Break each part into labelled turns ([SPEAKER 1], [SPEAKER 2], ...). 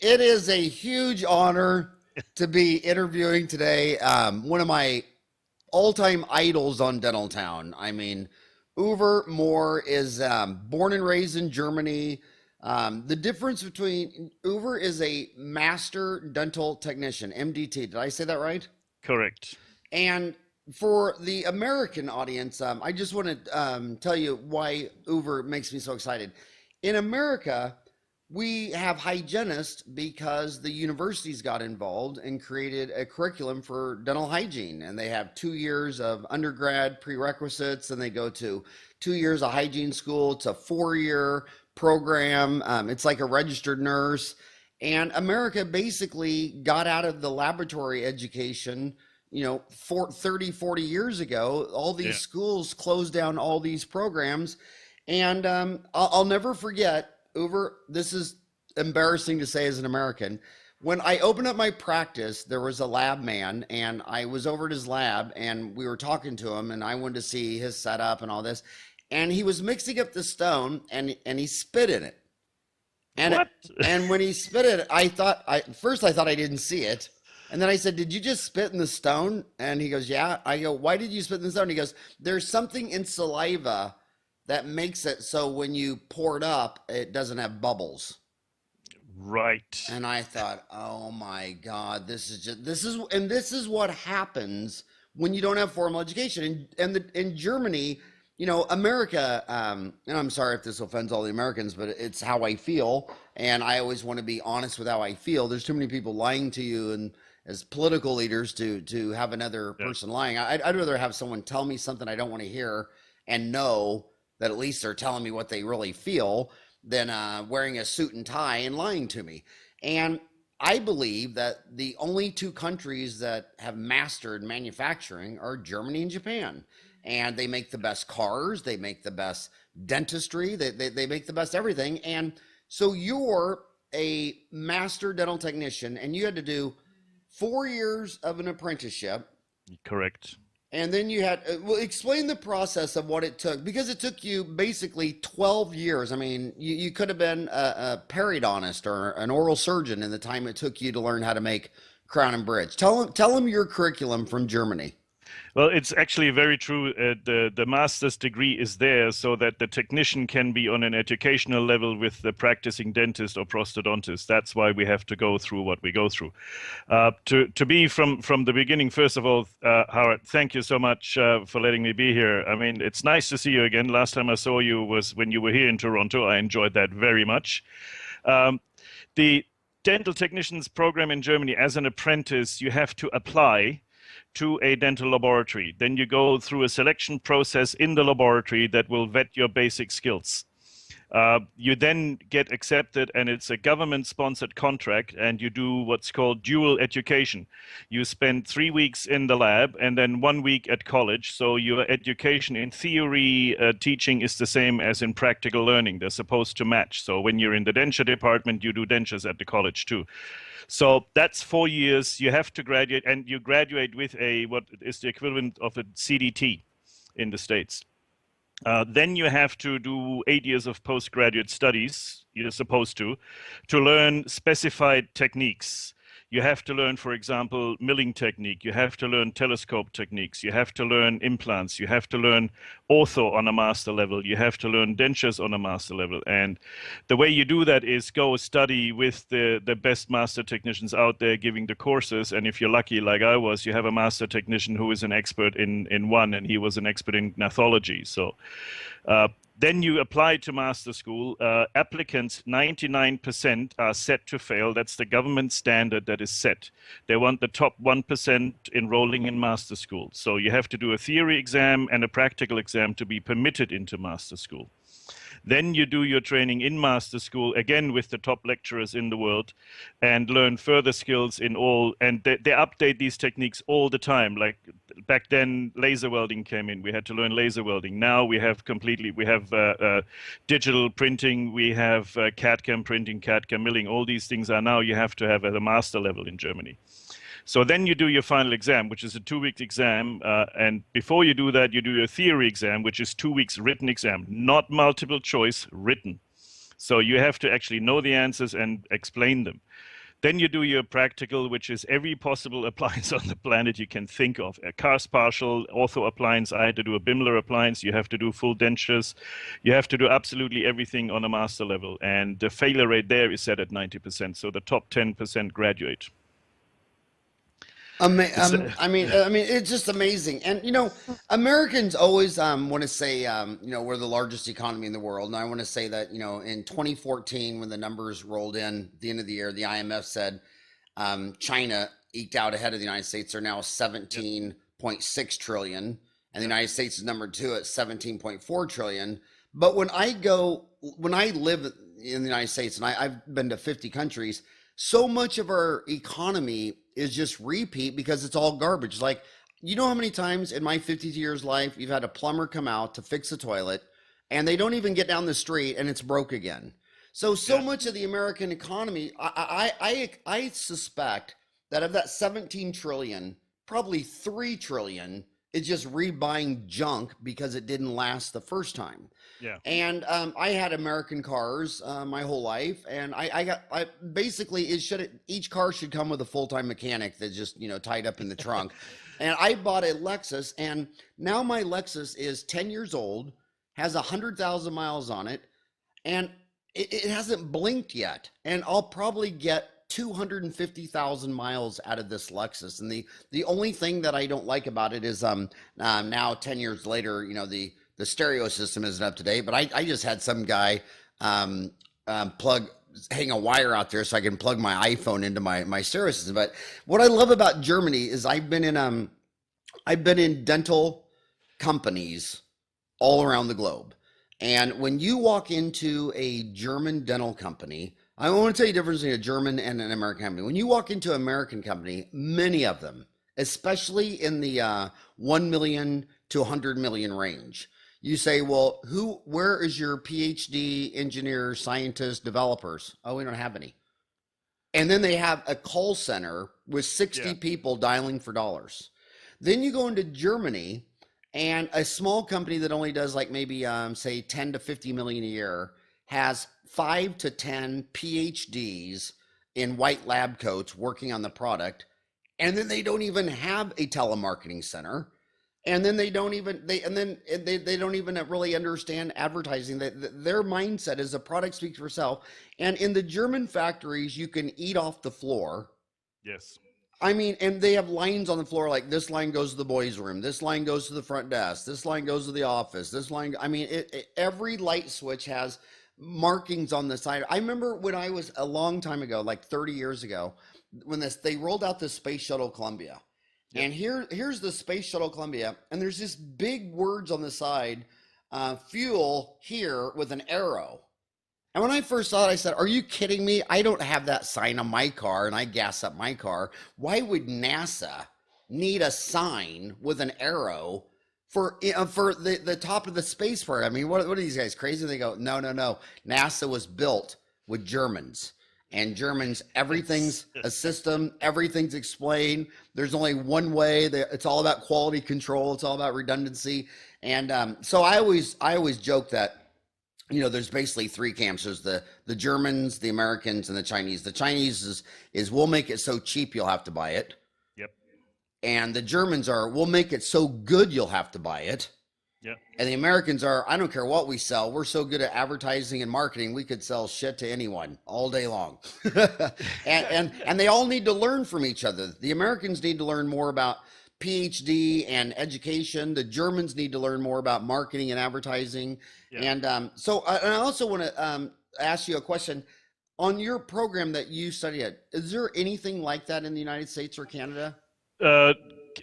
[SPEAKER 1] It is a huge honor to be interviewing today. One of my all-time idols on Dental Town. I mean, Uwe Mohr is born and raised in Germany. The difference between Uwe is a master dental technician, MDT. Did I say that right?
[SPEAKER 2] Correct.
[SPEAKER 1] And for the American audience, I just want to tell you why Uber makes me so excited. In America, we have hygienists because the universities got involved and created a curriculum for dental hygiene. And they have 2 years of undergrad prerequisites, and they go to 2 years of hygiene school. It's a 4 year program. It's like a registered nurse. And America basically got out of the laboratory education, 30, 40 years ago. All these
[SPEAKER 2] Yeah.
[SPEAKER 1] schools closed down all these programs. And I'll never forget, Uber, this is embarrassing to say as an American. When I opened up my practice, there was a lab man, and I was over at his lab, and we were talking to him, and I wanted to see his setup and all this. And he was mixing up the stone, and he spit in it. And
[SPEAKER 2] What?
[SPEAKER 1] and when he spit it, first I thought I didn't see it. And then I said, "Did you just spit in the stone?" And he goes, "Yeah." I go, "Why did you spit in the stone?" He goes, "There's something in saliva that makes it so when you pour it up, it doesn't have bubbles."
[SPEAKER 2] Right.
[SPEAKER 1] And I thought, "Oh my God, this is what happens when you don't have formal education." In Germany, America, and I'm sorry if this offends all the Americans, but it's how I feel, and I always want to be honest with how I feel. There's too many people lying to you, and as political leaders to have another
[SPEAKER 2] Yeah.
[SPEAKER 1] person lying. I'd rather have someone tell me something I don't want to hear and know that at least they're telling me what they really feel than wearing a suit and tie and lying to me. And I believe that the only two countries that have mastered manufacturing are Germany and Japan. And they make the best cars, they make the best dentistry, they make the best everything. And so you're a master dental technician, and you had to do 4 years of an apprenticeship.
[SPEAKER 2] Correct.
[SPEAKER 1] And then you had, well, explain the process of what it took, because it took you basically 12 years. I mean, you could have been a periodontist or an oral surgeon in the time it took you to learn how to make crown and bridge. Tell them your curriculum from Germany.
[SPEAKER 2] Well, it's actually very true. The master's degree is there so that the technician can be on an educational level with the practicing dentist or prosthodontist. That's why we have to go through what we go through. To be from the beginning, first of all, Howard, thank you so much for letting me be here. I mean, it's nice to see you again. Last time I saw you was when you were here in Toronto. I enjoyed that very much. The dental technicians program in Germany, as an apprentice, you have to apply to a dental laboratory. Then you go through a selection process in the laboratory that will vet your basic skills. You then get accepted, and it's a government-sponsored contract, and you do what's called dual education. You spend 3 weeks in the lab and then 1 week at college. So your education in theory teaching is the same as in practical learning. They're supposed to match. So when you're in the denture department, you do dentures at the college too. So that's 4 years. You have to graduate, and you graduate with what is the equivalent of a CDT in the States. Then you have to do 8 years of postgraduate studies, you're supposed to learn specified techniques. You have to learn, for example, milling technique. You have to learn telescope techniques. You have to learn implants. You have to learn ortho on a master level. You have to learn dentures on a master level. And the way you do that is go study with the best master technicians out there giving the courses. And if you're lucky, like I was, you have a master technician who is an expert in one, and he was an expert in gnathology. So then you apply to master school. Applicants, 99% are set to fail. That's the government standard that is set. They want the top 1% enrolling in master school. So you have to do a theory exam and a practical exam to be permitted into master school. Then you do your training in master school, again with the top lecturers in the world, and learn further skills in all. And they update these techniques all the time. Like back then, laser welding came in. We had to learn laser welding. Now we have digital printing, we have CAD-CAM printing, CAD-CAM milling. All these things are now you have to have at a master level in Germany. So then you do your final exam, which is a 2 week exam. And before you do that, you do your theory exam, which is 2 weeks written exam, not multiple choice, written. So you have to actually know the answers and explain them. Then you do your practical, which is every possible appliance on the planet you can think of. A cast partial, ortho appliance. I had to do a Bimler appliance. You have to do full dentures. You have to do absolutely everything on a master level. And the failure rate there is set at 90%. So the top 10% graduate.
[SPEAKER 1] It's just amazing. And, Americans always want to say, we're the largest economy in the world. And I want to say that, in 2014, when the numbers rolled in at the end of the year, the IMF said China eked out ahead of the United States. They're now 17.6 trillion. And the United States is number two at 17.4 trillion. But when I live in the United States, and I've been to 50 countries, so much of our economy is just repeat because it's all garbage. Like, how many times in my 50 years life you've had a plumber come out to fix a toilet and they don't even get down the street and it's broke again. So much of the American economy, I suspect that of that 17 trillion, probably 3 trillion is just rebuying junk because it didn't last the first time.
[SPEAKER 2] Yeah.
[SPEAKER 1] And I had American cars my whole life, and I basically each car should come with a full-time mechanic that just tied up in the trunk. And I bought a Lexus, and now my Lexus is 10 years old, has 100,000 miles on it, and it hasn't blinked yet. And I'll probably get 250,000 miles out of this Lexus. And the only thing that I don't like about it is now 10 years later, the stereo system isn't up to date, but I just had some guy hang a wire out there so I can plug my iPhone into my stereo system. But what I love about Germany is I've been in dental companies all around the globe. And when you walk into a German dental company, I want to tell you the difference between a German and an American company. When you walk into an American company, many of them, especially in the 1 million to 100 million range, you say, well, where is your PhD, engineer, scientist, developers? Oh, we don't have any. And then they have a call center with 60 people dialing for dollars. Then you go into Germany, and a small company that only does like maybe say 10 to 50 million a year has 5 to 10 PhDs in white lab coats working on the product. And then they don't even have a telemarketing center. And then they don't even really understand advertising. Their mindset is the product speaks for itself. And in the German factories, you can eat off the floor.
[SPEAKER 2] Yes.
[SPEAKER 1] And they have lines on the floor, like this line goes to the boys' room, this line goes to the front desk, this line goes to the office, this line, every light switch has markings on the side. I remember when I was a long time ago, like 30 years ago, when they rolled out the Space Shuttle Columbia. Yep. And here's the Space Shuttle Columbia, and there's this big words on the side, fuel here with an arrow. And when I first saw it, I said, are you kidding me? I don't have that sign on my car, and I gas up my car. Why would NASA need a sign with an arrow for the top of the space program? What are these guys, crazy? They go, no. NASA was built with Germans. And Germans, everything's a system, everything's explained. There's only one way. It's all about quality control. It's all about redundancy. And so I always joke that, there's basically three camps. There's the Germans, the Americans, and the Chinese. The Chinese is we'll make it so cheap you'll have to buy it.
[SPEAKER 2] Yep.
[SPEAKER 1] And the Germans are we'll make it so good you'll have to buy it.
[SPEAKER 2] Yeah.
[SPEAKER 1] And the Americans are, I don't care what we sell. We're so good at advertising and marketing, we could sell shit to anyone all day long. and they all need to learn from each other. The Americans need to learn more about PhD and education. The Germans need to learn more about marketing and advertising. Yeah. And so I also want to ask you a question. On your program that you study at, is there anything like that in the United States or Canada?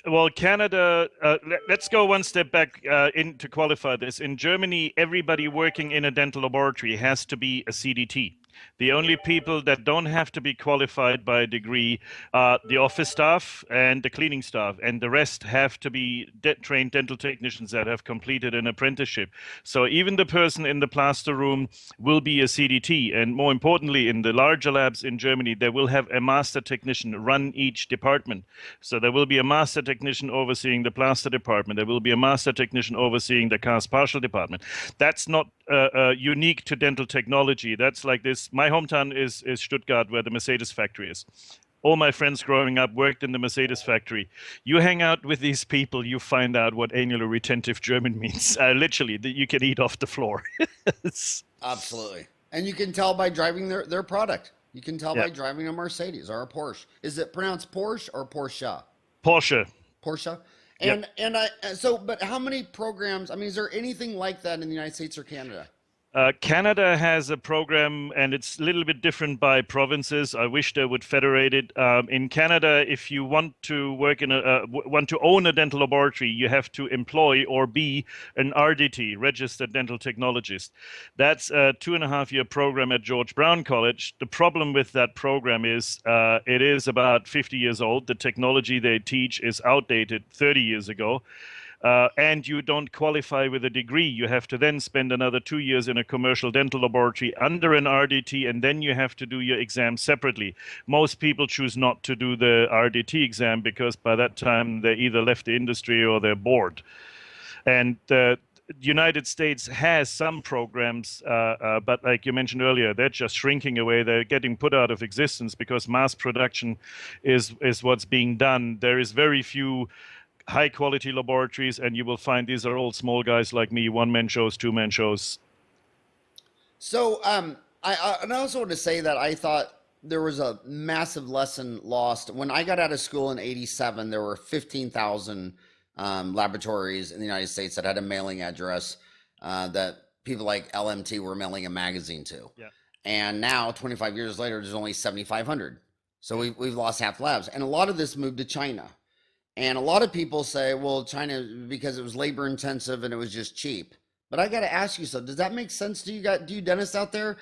[SPEAKER 2] Well, Canada, let's go one step back to qualify this. In Germany, everybody working in a dental laboratory has to be a CDT. The only people that don't have to be qualified by a degree are the office staff and the cleaning staff, and the rest have to be trained dental technicians that have completed an apprenticeship. So even the person in the plaster room will be a CDT. And more importantly, in the larger labs in Germany, they will have a master technician run each department. So there will be a master technician overseeing the plaster department. There will be a master technician overseeing the cast partial department. That's not unique to dental technology. That's like this. My hometown is Stuttgart, where the Mercedes factory is. All my friends growing up worked in the Mercedes factory. You hang out with these people, you find out what annular retentive German means. Literally, that you can eat off the floor.
[SPEAKER 1] Absolutely. And you can tell by driving their product. You can tell
[SPEAKER 2] Yeah,
[SPEAKER 1] by driving a Mercedes or a Porsche. Is it pronounced Porsche or Porsche?
[SPEAKER 2] Porsche.
[SPEAKER 1] Porsche.
[SPEAKER 2] Yep.
[SPEAKER 1] But how many programs? I mean, is there anything like that in the United States or Canada?
[SPEAKER 2] Canada has a program, and it's a little bit different by provinces. I wish they would federate it. In Canada, if you want to work in want to own a dental laboratory, you have to employ or be an RDT, registered dental technologist. That's a 2.5-year program at George Brown College. The problem with that program is it is about 50 years old. The technology they teach is outdated 30 years ago. And you don't qualify with a degree. You have to then spend another 2 years in a commercial dental laboratory under an RDT, and then you have to do your exam separately. Most people choose not to do the RDT exam because by that time they either left the industry or they're bored. And the United States has some programs, but like you mentioned earlier, they're just shrinking away. They're getting put out of existence because mass production is what's being done. There is very few high quality laboratories, and you will find these are all small guys like me, one-man shows, two-man shows.
[SPEAKER 1] So, and I also want to say that I thought there was a massive lesson lost when I got out of school in '87. There were 15,000 laboratories in the United States that had a mailing address that people like LMT were mailing a magazine to.
[SPEAKER 2] Yeah.
[SPEAKER 1] And now, 25 years later, there's only 7,500. So we've lost half the labs, and a lot of this moved to China. And a lot of people say, well, China, because it was labor intensive and it was just cheap. But I got to ask you, so does that make sense to you guys? Do you dentists out there?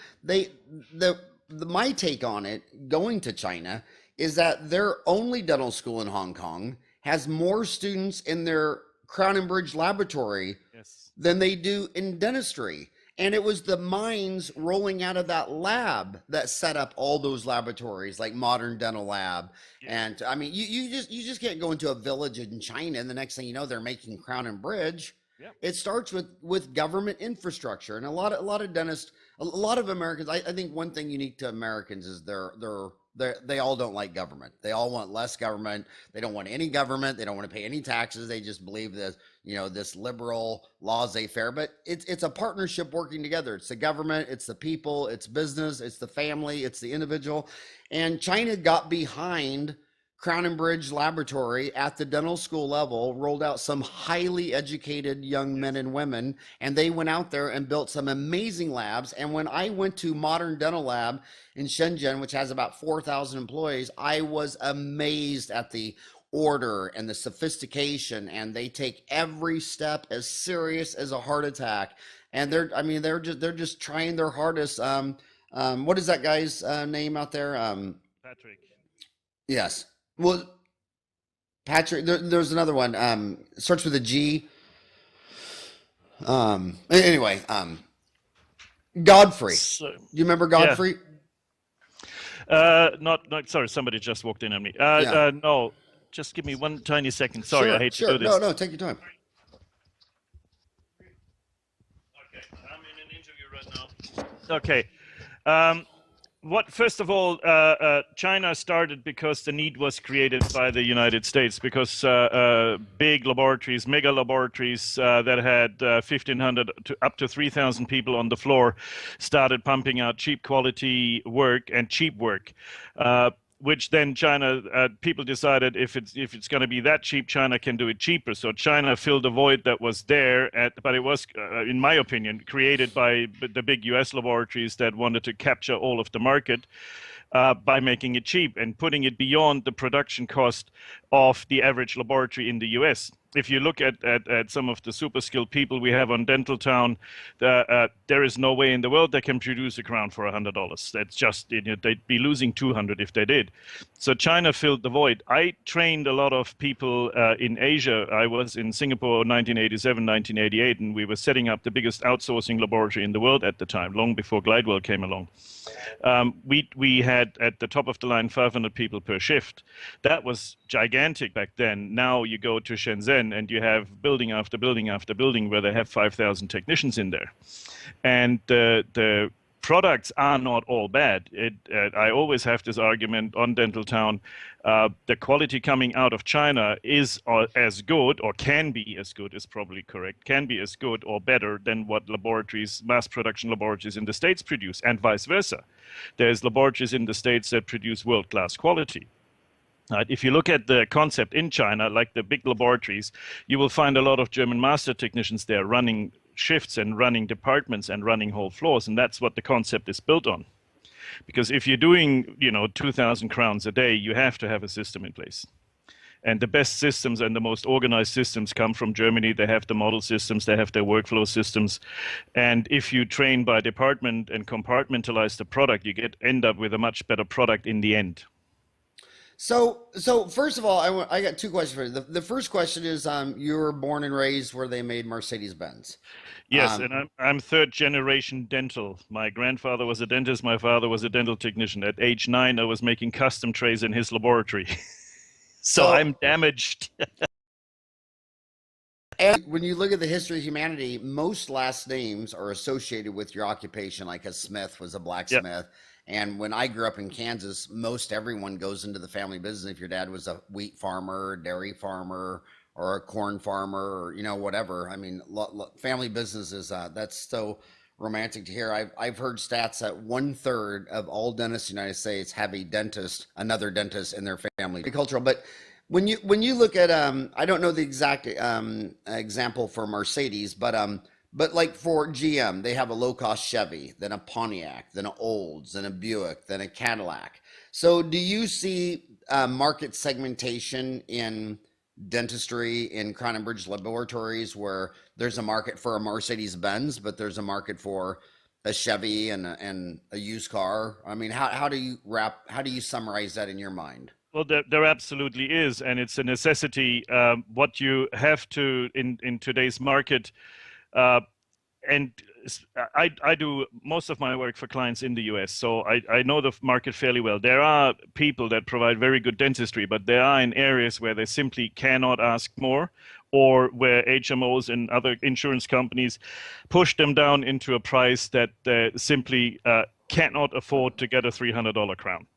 [SPEAKER 1] My take on it, going to China, is that their only dental school in Hong Kong has more students in their Crown and Bridge laboratory
[SPEAKER 2] Yes.
[SPEAKER 1] than they do in dentistry. And it was the minds rolling out of that lab that set up all those laboratories, like Modern Dental Lab.
[SPEAKER 2] Yeah.
[SPEAKER 1] And I mean, you just can't go into a village in China and the next thing you know, they're making Crown and Bridge.
[SPEAKER 2] Yeah.
[SPEAKER 1] It starts with government infrastructure, and a lot of dentists, a lot of Americans. I think one thing unique to Americans is they all don't like government. They all want less government. They don't want any government. They don't want to pay any taxes. They just believe that, this liberal laissez-faire. But it's a partnership working together. It's the government, it's the people, it's business, it's the family, it's the individual. And China got behind Crown and Bridge Laboratory at the dental school level, rolled out some highly educated young men and women, and they went out there and built some amazing labs. And when I went to Modern Dental Lab in Shenzhen, which has about 4,000 employees, I was amazed at the order and the sophistication, and they take every step as serious as a heart attack. And they're just trying their hardest. What is that guy's name out there?
[SPEAKER 2] Patrick.
[SPEAKER 1] Yes. Well, Patrick, there's another one. Starts with a G. Anyway, Godfrey.
[SPEAKER 2] So,
[SPEAKER 1] You remember
[SPEAKER 2] yeah.
[SPEAKER 1] Godfrey?
[SPEAKER 2] Not. Sorry, somebody just walked in on me.
[SPEAKER 1] Yeah.
[SPEAKER 2] No, just give me one tiny second. Sorry, I hate to do this.
[SPEAKER 1] No, take your time.
[SPEAKER 2] Okay, I'm in an interview right now. Okay. First of all, China started because the need was created by the United States, because big laboratories, mega laboratories that had 1,500 to up to 3,000 people on the floor started pumping out cheap quality work and cheap work. Which then China, people decided if it's going to be that cheap, China can do it cheaper. So China filled a void that was there, but it was, in my opinion, created by the big US laboratories that wanted to capture all of the market by making it cheap and putting it beyond the production cost of the average laboratory in the US. If you look at some of the super skilled people we have on Dental Town, there is no way in the world they can produce a crown for $100. That's just, they'd be losing 200 if they did. So China filled the void. I trained a lot of people in Asia. I was in Singapore 1987, 1988, and we were setting up the biggest outsourcing laboratory in the world at the time, long before Glidewell came along. We had at the top of the line 500 people per shift. That was gigantic back then. Now you go to Shenzhen, 10, and you have building after building after building where they have 5,000 technicians in there. And the products are not all bad. I always have this argument on Dental Town. The quality coming out of China is as good, or can be as good, is probably correct, can be as good or better than what laboratories, mass production laboratories in the States produce, and vice versa. There's laboratories in the States that produce world-class quality. If you look at the concept in China, like the big laboratories, you will find a lot of German master technicians there running shifts and running departments and running whole floors, and that's what the concept is built on. Because if you're doing, 2,000 crowns a day, you have to have a system in place. And the best systems and the most organized systems come from Germany. They have the model systems, they have their workflow systems. And if you train by department and compartmentalize the product, you end up with a much better product in the end.
[SPEAKER 1] So first of all, I got two questions for you. The first question is, you were born and raised where they made Mercedes-Benz.
[SPEAKER 2] Yes, and I'm third generation dental. My grandfather was a dentist, my father was a dental technician. At age 9, I was making custom trays in his laboratory. So I'm damaged.
[SPEAKER 1] And when you look at the history of humanity, most last names are associated with your occupation, like a Smith was a blacksmith. Yep. And when I grew up in Kansas, most everyone goes into the family business. If your dad was a wheat farmer, dairy farmer, or a corn farmer, or whatever. I mean, family businesses. That's so romantic to hear. I've heard stats that 1/3 of all dentists in the United States have a dentist, another dentist in their family. Cultural, but when you look at I don't know the exact example for Mercedes, but like for GM, they have a low-cost Chevy, then a Pontiac, then an Olds, then a Buick, then a Cadillac. So do you see market segmentation in dentistry in Crown and Bridge laboratories where there's a market for a Mercedes-Benz, but there's a market for a Chevy and a used car? I mean, how do you summarize that in your mind?
[SPEAKER 2] Well, there absolutely is, and it's a necessity. What you have to in today's market. And I do most of my work for clients in the US, so I know the market fairly well. There are people that provide very good dentistry, but they are in areas where they simply cannot ask more, or where HMOs and other insurance companies push them down into a price that they simply cannot afford to get a $300 crown.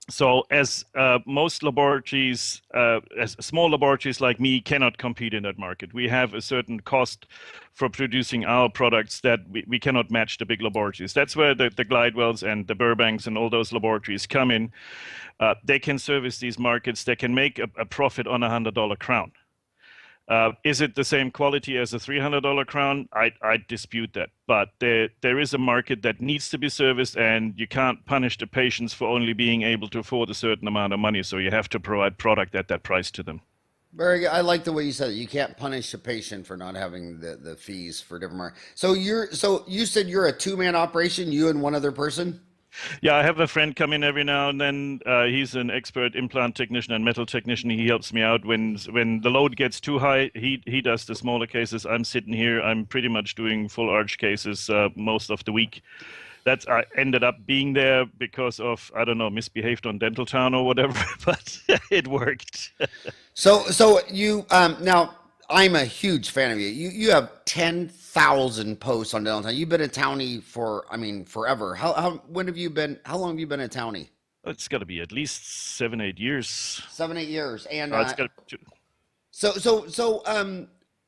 [SPEAKER 2] So as most laboratories, as small laboratories like me cannot compete in that market. We have a certain cost for producing our products that we cannot match the big laboratories. That's where the Glidewells and the Burbanks and all those laboratories come in. They can service these markets. They can make a profit on a $100 crown. Is it the same quality as a $300 crown? I dispute that. But there is a market that needs to be serviced, and you can't punish the patients for only being able to afford a certain amount of money. So you have to provide product at that price to them.
[SPEAKER 1] Very good. I like the way you said it. You can't punish a patient for not having the fees for different markets. So you said you're a two-man operation, you and one other person?
[SPEAKER 2] Yeah, I have a friend come in every now and then. He's an expert implant technician and metal technician. He helps me out when the load gets too high. He does the smaller cases. I'm sitting here. I'm pretty much doing full arch cases most of the week. I ended up being there because of, I don't know, misbehaved on Dental Town or whatever, but it worked.
[SPEAKER 1] So you now, I'm a huge fan of you. You have 10,000 posts on Dental Town. You've been a townie for, forever. How long have you been a townie?
[SPEAKER 2] It's got to be at least 7-8 years.
[SPEAKER 1] 7-8 years. And
[SPEAKER 2] it's got to...
[SPEAKER 1] So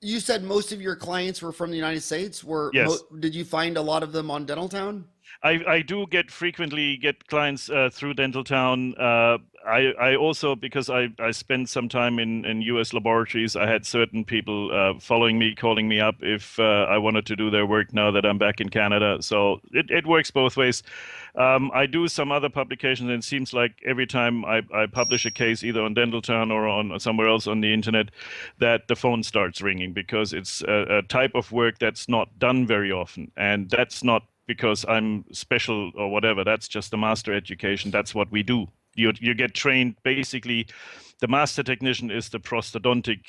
[SPEAKER 1] you said most of your clients were from the United States.
[SPEAKER 2] Yes.
[SPEAKER 1] Did you find a lot of them on Dental Town?
[SPEAKER 2] I do frequently get clients through Dental Town. I also, because I spent some time in US laboratories, I had certain people following me, calling me up if I wanted to do their work now that I'm back in Canada. So it works both ways. I do some other publications, and it seems like every time I publish a case, either on Dental Town or on somewhere else on the internet, that the phone starts ringing, because it's a type of work that's not done very often. And that's not because I'm special or whatever. That's just the master education. That's what we do. You get trained. Basically, the master technician is the prosthodontic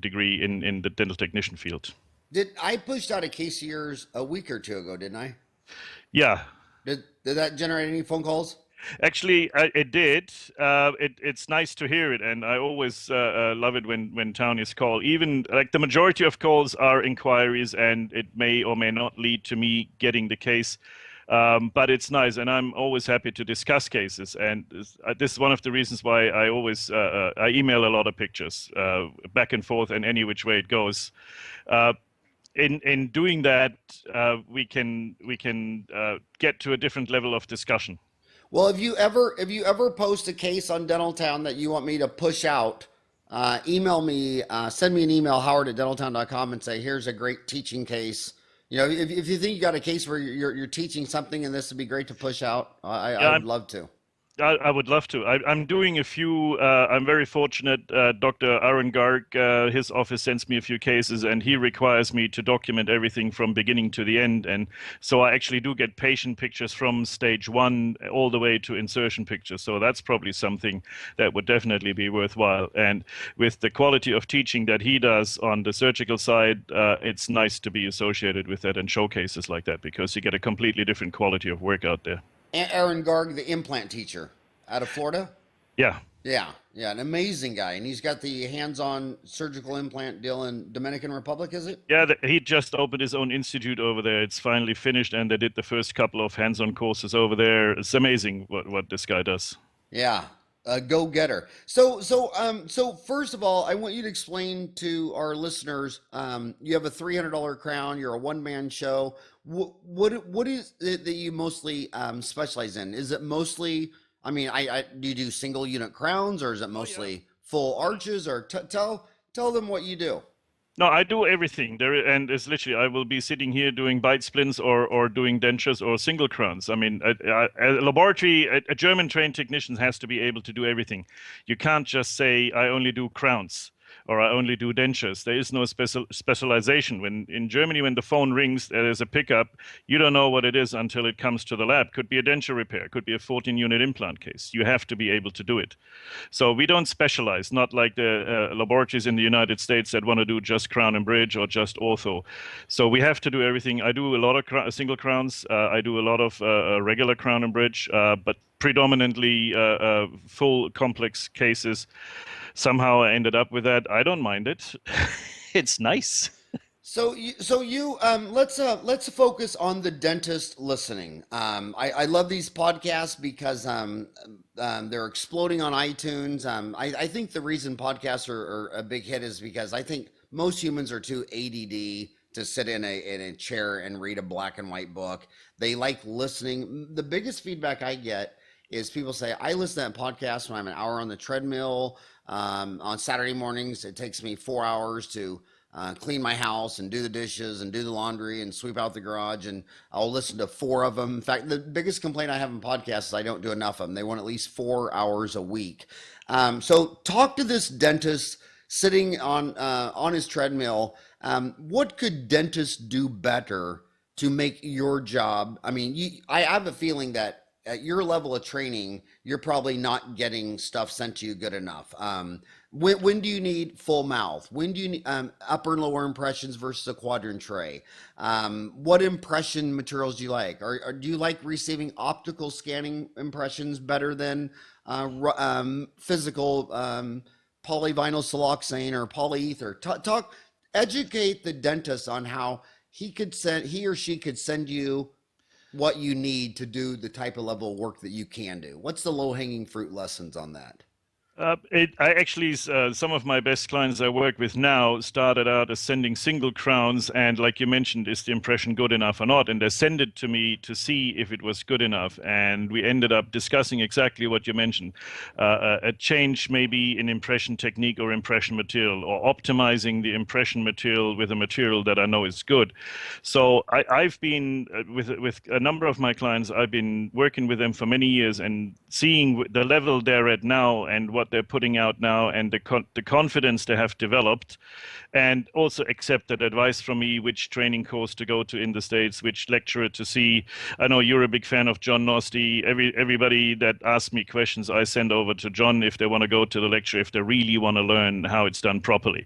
[SPEAKER 2] degree in the dental technician field.
[SPEAKER 1] Did I pushed out a case of yours a week or two ago, didn't I?
[SPEAKER 2] Yeah.
[SPEAKER 1] Did that generate any phone calls?
[SPEAKER 2] Actually, it did. It's nice to hear it, and I always love it when townies call. Even like the majority of calls are inquiries, and it may or may not lead to me getting the case. But it's nice, and I'm always happy to discuss cases. And this is one of the reasons why I always I email a lot of pictures back and forth, and any which way it goes. Uh, in doing that, we can get to a different level of discussion.
[SPEAKER 1] Well, if you ever post a case on Dental Town that you want me to push out, email me, send me an email, howard@dentaltown.com, and say, here's a great teaching case. If you think you got a case where you're teaching something and this would be great to push out, I
[SPEAKER 2] Yeah,
[SPEAKER 1] would love to.
[SPEAKER 2] I would love to. I'm doing a few. I'm very fortunate. Dr. Aaron Garg, his office sends me a few cases, and he requires me to document everything from beginning to the end. And so I actually do get patient pictures from stage one all the way to insertion pictures. So that's probably something that would definitely be worthwhile. And with the quality of teaching that he does on the surgical side, it's nice to be associated with that and showcases like that because you get a completely different quality of work out there.
[SPEAKER 1] Aaron Garg, the implant teacher out of Florida.
[SPEAKER 2] Yeah.
[SPEAKER 1] Yeah, yeah, an amazing guy, and he's got the hands-on surgical implant deal in Dominican Republic, is it?
[SPEAKER 2] Yeah, he just opened his own institute over there. It's finally finished, and they did the first couple of hands-on courses over there. It's amazing what this guy does.
[SPEAKER 1] Yeah, a go-getter. So first of all, I want you to explain to our listeners. You have a $300 crown. You're a one-man show. What is it that you mostly specialize in? Is it mostly? I mean, I do you do single unit crowns, or is it
[SPEAKER 2] Oh yeah.
[SPEAKER 1] mostly full arches? Or tell them what you do.
[SPEAKER 2] No, I do everything there, and it's literally I will be sitting here doing bite splints or doing dentures or single crowns. I mean, a laboratory, a German trained technician has to be able to do everything. You can't just say I only do crowns or I only do dentures. There is no specialization. When in Germany, when the phone rings, there's a pickup. You don't know what it is until it comes to the lab. Could be a denture repair, could be a 14-unit implant case. You have to be able to do it. So we don't specialize, not like the laboratories in the United States that want to do just crown and bridge or just ortho. So we have to do everything. I do a lot of single crowns. I do a lot of regular crown and bridge, but predominantly full complex cases. Somehow I ended up with that. I don't mind it. It's nice.
[SPEAKER 1] Let's focus on the dentist listening. I love these podcasts because they're exploding on iTunes. I think the reason podcasts are a big hit is because I think most humans are too ADD to sit in a chair and read a black and white book. They like listening. The biggest feedback I get is people say, I listen to that podcast when I'm an hour on the treadmill. On Saturday mornings, it takes me 4 hours to clean my house and do the dishes and do the laundry and sweep out the garage. And I'll listen to four of them. In fact, the biggest complaint I have in podcasts is I don't do enough of them. They want at least 4 hours a week. So talk to this dentist sitting on his treadmill. What could dentists do better to make your job? I mean, I have a feeling that at your level of training, you're probably not getting stuff sent to you good enough. When do you need full mouth? When do you need upper and lower impressions versus a quadrant tray? What impression materials do you like? Or do you like receiving optical scanning impressions better than physical polyvinyl siloxane or polyether? Educate the dentist on how he or she could send you what you need to do the type of level of work that you can do. What's the low-hanging fruit lessons on that?
[SPEAKER 2] I actually, some of my best clients I work with now started out as sending single crowns, and like you mentioned, is the impression good enough or not? And they send it to me to see if it was good enough. And we ended up discussing exactly what you mentioned, a change maybe in impression technique or impression material, or optimizing the impression material with a material that I know is good. So I've been with a number of my clients. I've been working with them for many years and seeing the level they're at now and what they're putting out now and the confidence they have developed, and also accepted advice from me which training course to go to in the States, which lecturer to see. I know you're a big fan of John Nosty. Everybody that asks me questions, I send over to John if they want to go to the lecture, if they really want to learn how it's done properly.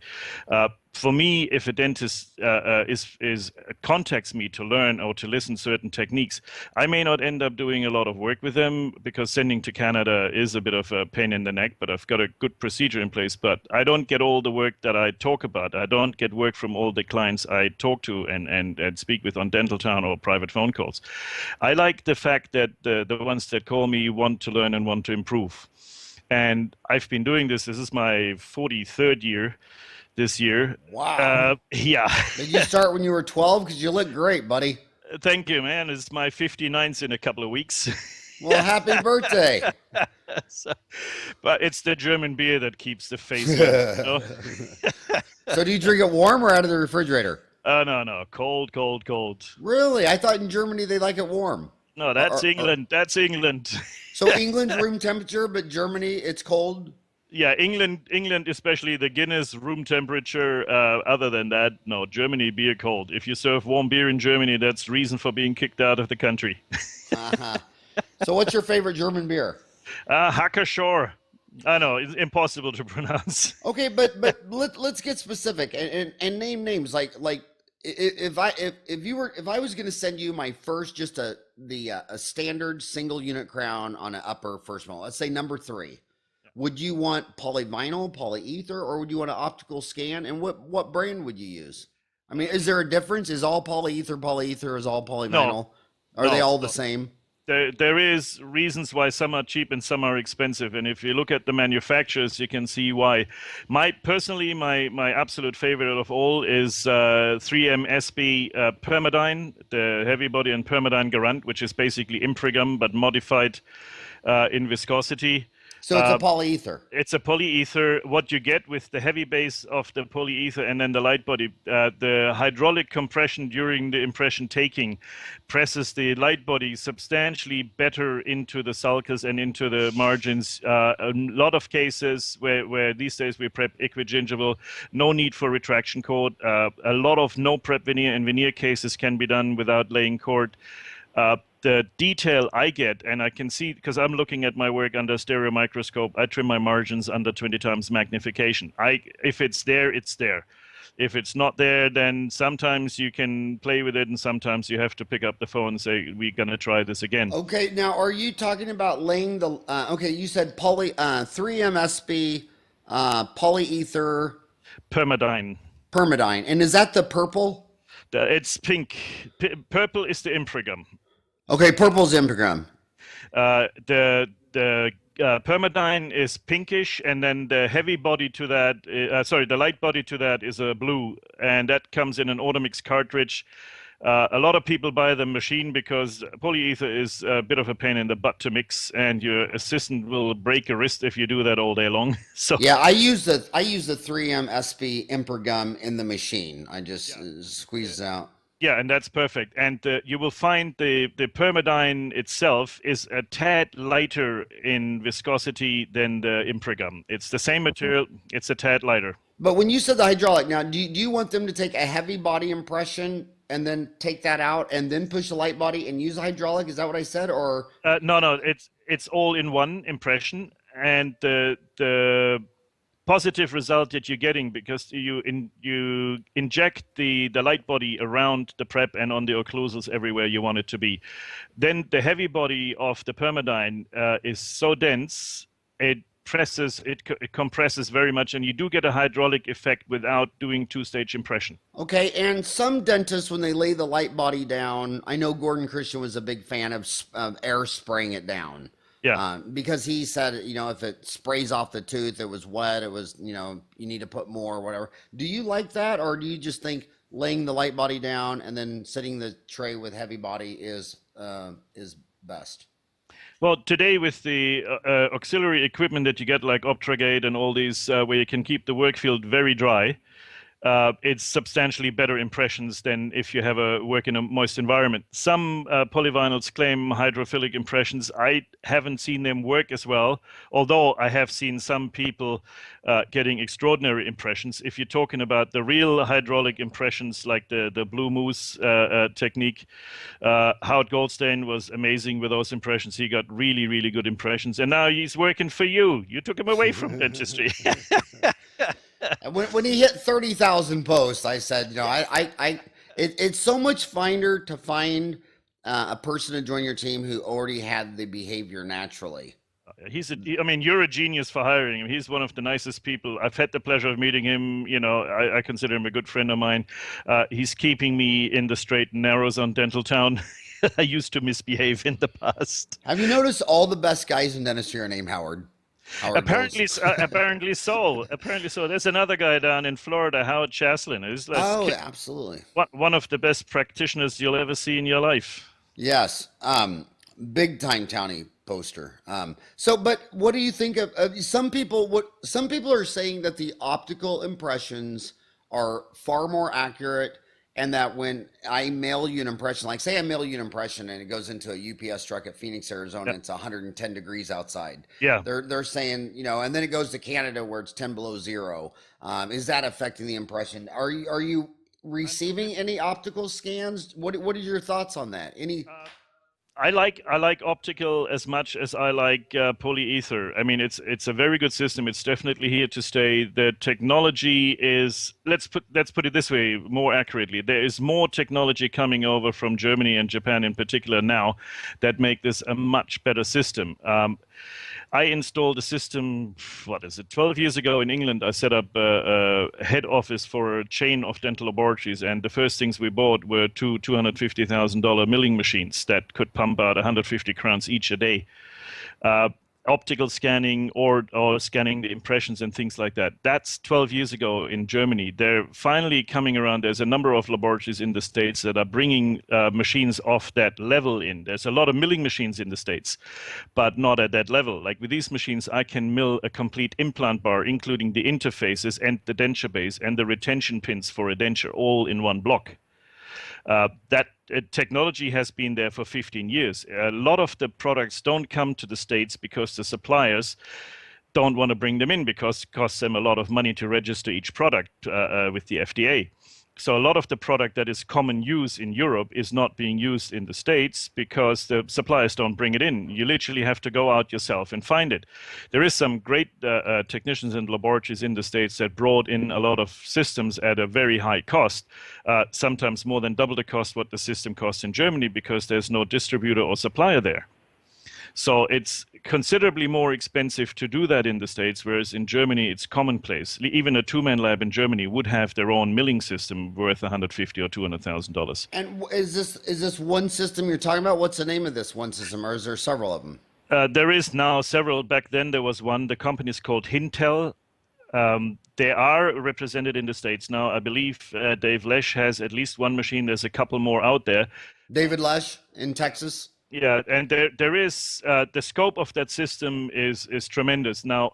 [SPEAKER 2] for me, if a dentist is contacts me to learn or to listen certain techniques, I may not end up doing a lot of work with them because sending to Canada is a bit of a pain in the neck. But I've got a good procedure in place. But I don't get all the work that I talk about. I don't get work from all the clients I talk to and speak with on Dental Town or private phone calls. I like the fact that the ones that call me want to learn and want to improve. And I've been doing this. This is my 43rd year this year.
[SPEAKER 1] Wow.
[SPEAKER 2] Yeah.
[SPEAKER 1] Did you start when you were 12? Because you look great, buddy.
[SPEAKER 2] Thank you, man. It's my 59th in a couple of weeks.
[SPEAKER 1] Well, happy birthday.
[SPEAKER 2] So, but it's the German beer that keeps the face wet. You know?
[SPEAKER 1] So do you drink it warm or out of the refrigerator?
[SPEAKER 2] No. Cold, cold, cold.
[SPEAKER 1] Really? I thought in Germany they like it warm.
[SPEAKER 2] No, that's England. That's England.
[SPEAKER 1] So England's room temperature, but Germany, it's cold?
[SPEAKER 2] Yeah, England, especially the Guinness room temperature. Other than that, no, Germany beer cold. If you serve warm beer in Germany, that's reason for being kicked out of the country.
[SPEAKER 1] Uh-huh. So what's your favorite German beer?
[SPEAKER 2] Hacker Shore. I know it's impossible to pronounce.
[SPEAKER 1] Okay, but let's get specific and name names like if I was going to send you my first just a standard single unit crown on an upper first molar, let's say number 3. Would you want polyvinyl, polyether, or would you want an optical scan? And what brand would you use? I mean, is there a difference? Is all polyether? Is all polyvinyl?
[SPEAKER 2] No,
[SPEAKER 1] Are they all the same?
[SPEAKER 2] There is reasons why some are cheap and some are expensive, and if you look at the manufacturers, you can see why. My absolute favorite of all is 3M SB Permadyne, the heavy body and Permadyne Garant, which is basically Imprigum but modified in viscosity.
[SPEAKER 1] So it's a polyether.
[SPEAKER 2] It's a polyether. What you get with the heavy base of the polyether and then the light body, the hydraulic compression during the impression taking presses the light body substantially better into the sulcus and into the margins. A lot of cases where these days we prep equigingival, no need for retraction cord. A lot of no prep veneer and veneer cases can be done without laying cord. The detail I get, and I can see, because I'm looking at my work under stereo microscope, I trim my margins under 20 times magnification. If it's there, it's there. If it's not there, then sometimes you can play with it, and sometimes you have to pick up the phone and say, we're going to try this again.
[SPEAKER 1] Okay, now are you talking about laying the, okay, you said 3M SB, polyether.
[SPEAKER 2] Permadyne.
[SPEAKER 1] And is that the purple?
[SPEAKER 2] It's pink. Purple is the Imprigum.
[SPEAKER 1] Okay, purple's Imprigum.
[SPEAKER 2] The Permadyne is pinkish, and then the heavy body to that, the light body to that is a blue, and that comes in an Automix cartridge. A lot of people buy the machine because polyether is a bit of a pain in the butt to mix, and your assistant will break a wrist if you do that all day long. So
[SPEAKER 1] yeah, I use the 3M SB Imprigum in the machine. I just squeeze it out.
[SPEAKER 2] Yeah, and that's perfect. And you will find the Permadyne itself is a tad lighter in viscosity than the Imprigum. It's the same material. It's a tad lighter.
[SPEAKER 1] But when you said the hydraulic, now do you want them to take a heavy body impression and then take that out and then push the light body and use the hydraulic? Is that what I said? Or
[SPEAKER 2] no, it's all in one impression, and the positive result that you're getting, because you inject the light body around the prep and on the occlusals everywhere you want it to be. Then the heavy body of the Permadyne is so dense, it compresses very much, and you do get a hydraulic effect without doing two-stage impression.
[SPEAKER 1] Okay, and some dentists, when they lay the light body down, I know Gordon Christian was a big fan of air spraying it down.
[SPEAKER 2] Yeah.
[SPEAKER 1] Because he said, if it sprays off the tooth, it was wet, it was, you need to put more or whatever. Do you like that, or do you just think laying the light body down and then setting the tray with heavy body is best?
[SPEAKER 2] Well, today with the auxiliary equipment that you get, like Optragate and all these, where you can keep the work field very dry, it's substantially better impressions than if you have a work in a moist environment. Some polyvinyls claim hydrophilic impressions. I haven't seen them work as well, although I have seen some people getting extraordinary impressions. If you're talking about the real hydraulic impressions, like the Blue Moose technique, Howard Goldstein was amazing with those impressions. He got really, really good impressions, and now he's working for you. You took him away from dentistry.
[SPEAKER 1] And when he hit 30,000 posts, I said, it's so much finer to find a person to join your team who already had the behavior naturally.
[SPEAKER 2] I mean, you're a genius for hiring him. He's one of the nicest people. I've had the pleasure of meeting him. I consider him a good friend of mine. He's keeping me in the straight and narrows on Dental Town. I used to misbehave in the past.
[SPEAKER 1] Have you noticed all the best guys in dentistry are named Howard? Howard
[SPEAKER 2] Apparently,
[SPEAKER 1] Mills.
[SPEAKER 2] apparently so. Apparently so. There's another guy down in Florida, Howard Chaslin, who's
[SPEAKER 1] Oh, absolutely.
[SPEAKER 2] one of the best practitioners you'll ever see in your life.
[SPEAKER 1] Yes. Big time townie poster. But what do you think of some people are saying that the optical impressions are far more accurate, and that when I mail you an impression, like say I mail you an impression and it goes into a UPS truck at Phoenix, Arizona,
[SPEAKER 2] Yeah.
[SPEAKER 1] and it's 110 degrees outside.
[SPEAKER 2] Yeah.
[SPEAKER 1] They're saying, and then it goes to Canada where it's 10 below zero. Is that affecting the impression? Are you receiving any optical scans? What are your thoughts on that? Any?
[SPEAKER 2] I like optical as much as I like polyether. I mean, it's a very good system. It's definitely here to stay. The technology is let's put it this way more accurately. There is more technology coming over from Germany and Japan in particular now that make this a much better system. I installed a system, 12 years ago in England. I set up a head office for a chain of dental laboratories, and the first things we bought were two $250,000 milling machines that could pump out 150 crowns each a day. Optical scanning or scanning the impressions and things like that. That's 12 years ago in Germany. They're finally coming around. There's a number of laboratories in the States that are bringing machines off that level in. There's a lot of milling machines in the States, but not at that level. Like with these machines, I can mill a complete implant bar, including the interfaces and the denture base and the retention pins for a denture, all in one block. That technology has been there for 15 years. A lot of the products don't come to the States because the suppliers don't want to bring them in because it costs them a lot of money to register each product with the FDA. So a lot of the product that is common use in Europe is not being used in the States because the suppliers don't bring it in. You literally have to go out yourself and find it. There is some great technicians and laboratories in the States that brought in a lot of systems at a very high cost, sometimes more than double the cost what the system costs in Germany because there's no distributor or supplier there. So it's considerably more expensive to do that in the States, whereas in Germany it's commonplace. Even a two-man lab in Germany would have their own milling system worth $150,000 or $200,000.
[SPEAKER 1] And is this one system you're talking about? What's the name of this one system, or is there several of them?
[SPEAKER 2] There is now several. Back then there was one. The company is called Hintel. They are represented in the States now. I believe Dave Lesh has at least one machine. There's a couple more out there.
[SPEAKER 1] David Lesh in Texas.
[SPEAKER 2] Yeah, and there is the scope of that system is tremendous. Now,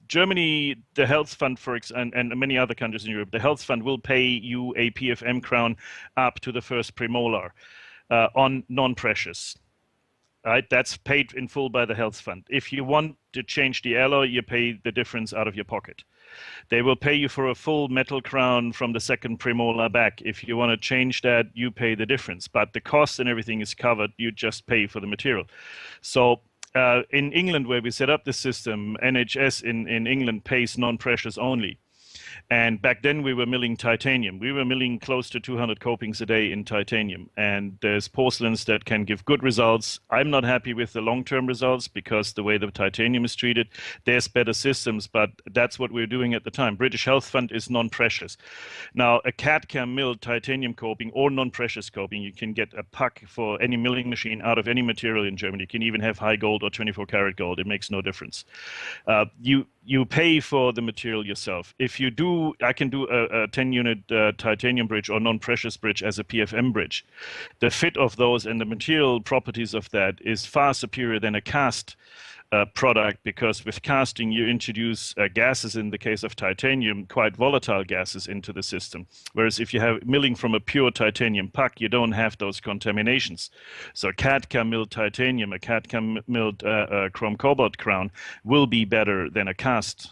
[SPEAKER 2] Germany, the Health Fund, and many other countries in Europe, the Health Fund will pay you a PFM crown up to the first premolar on non-precious. Right, that's paid in full by the Health Fund. If you want to change the alloy, you pay the difference out of your pocket. They will pay you for a full metal crown from the second premolar back. If you want to change that, you pay the difference. But the cost and everything is covered. You just pay for the material. So in England, where we set up the system, NHS in England pays non-precious only. And back then we were milling titanium. We were milling close to 200 copings a day in titanium. And there's porcelains that can give good results. I'm not happy with the long-term results because the way the titanium is treated, there's better systems, but that's what we're doing at the time. British Health Fund is non-precious. Now, a CAD-CAM milled titanium coping or non-precious coping, you can get a puck for any milling machine out of any material in Germany. You can even have high gold or 24 karat gold. It makes no difference. You pay for the material yourself. If you do, I can do a 10-unit titanium bridge or non-precious bridge as a PFM bridge. The fit of those and the material properties of that is far superior than a cast product, because with casting you introduce gases, in the case of titanium, quite volatile gases into the system. Whereas if you have milling from a pure titanium puck, you don't have those contaminations. So CAD-CAM milled titanium, a CAD-CAM milled chrome cobalt crown will be better than a cast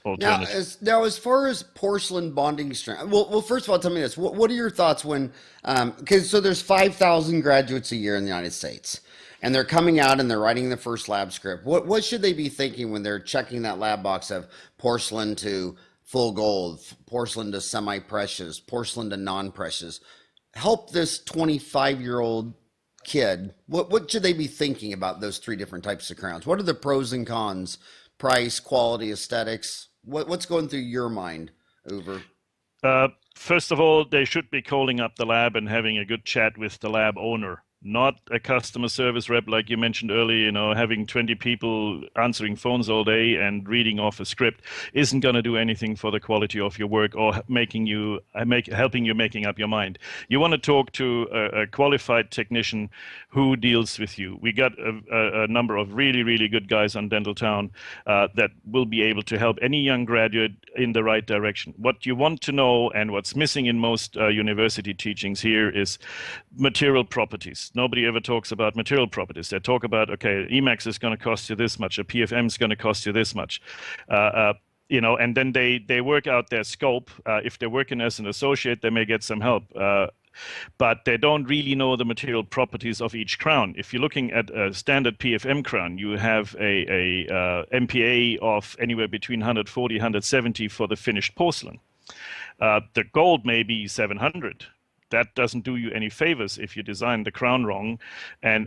[SPEAKER 2] alternative.
[SPEAKER 1] Now, as far as porcelain bonding strength, well, first of all, tell me this: what are your thoughts when? So there's 5,000 graduates a year in the United States, and they're coming out and they're writing the first lab script. What should they be thinking when they're checking that lab box of porcelain to full gold, porcelain to semi-precious, porcelain to non-precious. Help this 25-year-old kid. What should they be thinking about those three different types of crowns? What are the pros and cons? Price, quality, aesthetics. What's going through your mind, Over?
[SPEAKER 2] First of all, they should be calling up the lab and having a good chat with the lab owner, not a customer service rep like you mentioned earlier. Having 20 people answering phones all day and reading off a script isn't going to do anything for the quality of your work or helping you making up your mind. You want to talk to a qualified technician who deals with you. We got a number of really, really good guys on Dental Town that will be able to help any young graduate in the right direction. What you want to know and what's missing in most university teachings here is material properties. Nobody ever talks about material properties. They talk about, okay, Emacs is going to cost you this much, a PFM is going to cost you this much. And then they work out their scope. If they're working as an associate, they may get some help. But they don't really know the material properties of each crown. If you're looking at a standard PFM crown, you have a MPA of anywhere between 140, 170 for the finished porcelain. The gold may be 700. That doesn't do you any favors if you design the crown wrong,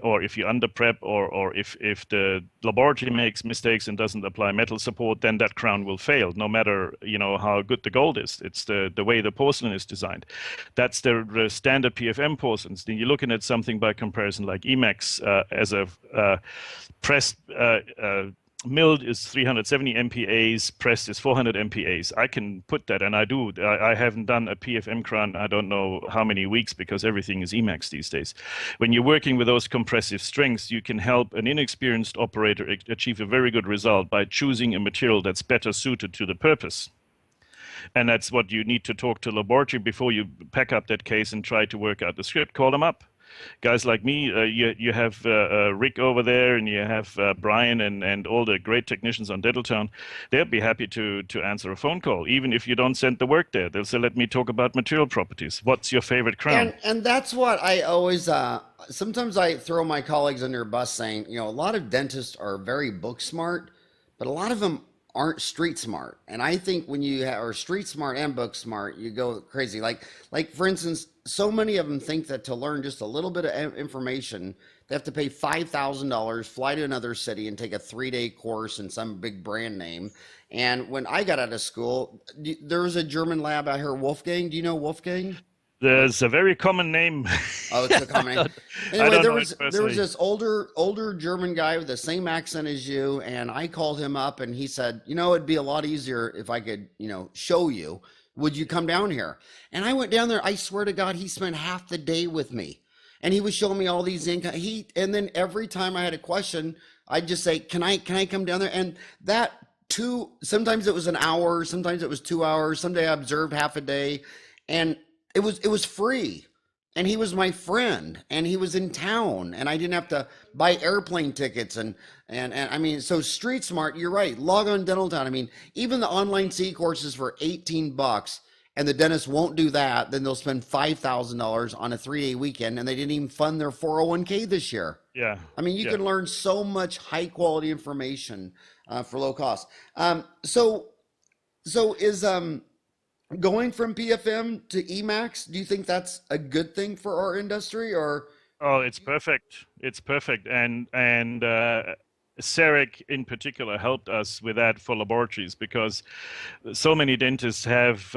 [SPEAKER 2] or if you under prep, or if the laboratory makes mistakes and doesn't apply metal support, then that crown will fail, no matter how good the gold is. It's the way the porcelain is designed. That's the standard PFM porcelains. Then you're looking at something by comparison like Emacs as a pressed. Milled is 370 MPAs, pressed is 400 MPAs. I can put that, and I do. I haven't done a PFM crown, I don't know how many weeks, because everything is Emacs these days. When you're working with those compressive strengths, you can help an inexperienced operator achieve a very good result by choosing a material that's better suited to the purpose. And that's what you need to talk to laboratory before you pack up that case and try to work out the script. Call them up. Guys like me, you have Rick over there, and you have Brian and all the great technicians on Dental Town. They'll be happy to answer a phone call, even if you don't send the work there. They'll say, let me talk about material properties. What's your favorite crown?
[SPEAKER 1] And that's what I always, sometimes I throw my colleagues under a bus saying, a lot of dentists are very book smart, but a lot of them aren't street smart. And I think when you are street smart and book smart, you go crazy. Like for instance, so many of them think that to learn just a little bit of information, they have to pay $5,000, fly to another city, and take a 3-day course in some big brand name. And when I got out of school, there was a German lab out here, Wolfgang. Do you know Wolfgang?
[SPEAKER 2] There's a very common name.
[SPEAKER 1] Oh, it's a common name. Anyway, there was this older German guy with the same accent as you, and I called him up, and he said, it'd be a lot easier if I could, show you. Would you come down here? And I went down there. I swear to God, he spent half the day with me, and he was showing me all these income. And then every time I had a question, I'd just say, "Can I come down there?" And sometimes it was an hour, sometimes it was 2 hours. Someday I observed half a day, and it was free, and he was my friend, and he was in town, and I didn't have to buy airplane tickets, and I mean, so street smart. You're right. Log on Dental Town. I mean, even the online C courses for $18, and the dentist won't do that. Then they'll spend $5,000 on a 3-day weekend, and they didn't even fund their 401k this year.
[SPEAKER 2] Yeah.
[SPEAKER 1] I mean, you can learn so much high quality information for low cost. So is going from PFM to Emacs, do you think that's a good thing for our industry, or?
[SPEAKER 2] Oh, it's perfect. It's perfect. And Saric in particular helped us with that for laboratories, because so many dentists have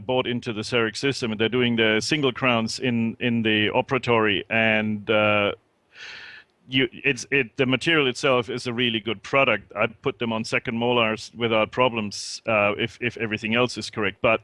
[SPEAKER 2] bought into the Saric system, and they're doing the single crowns in the operatory, and the material itself is a really good product. I'd put them on second molars without problems if everything else is correct. But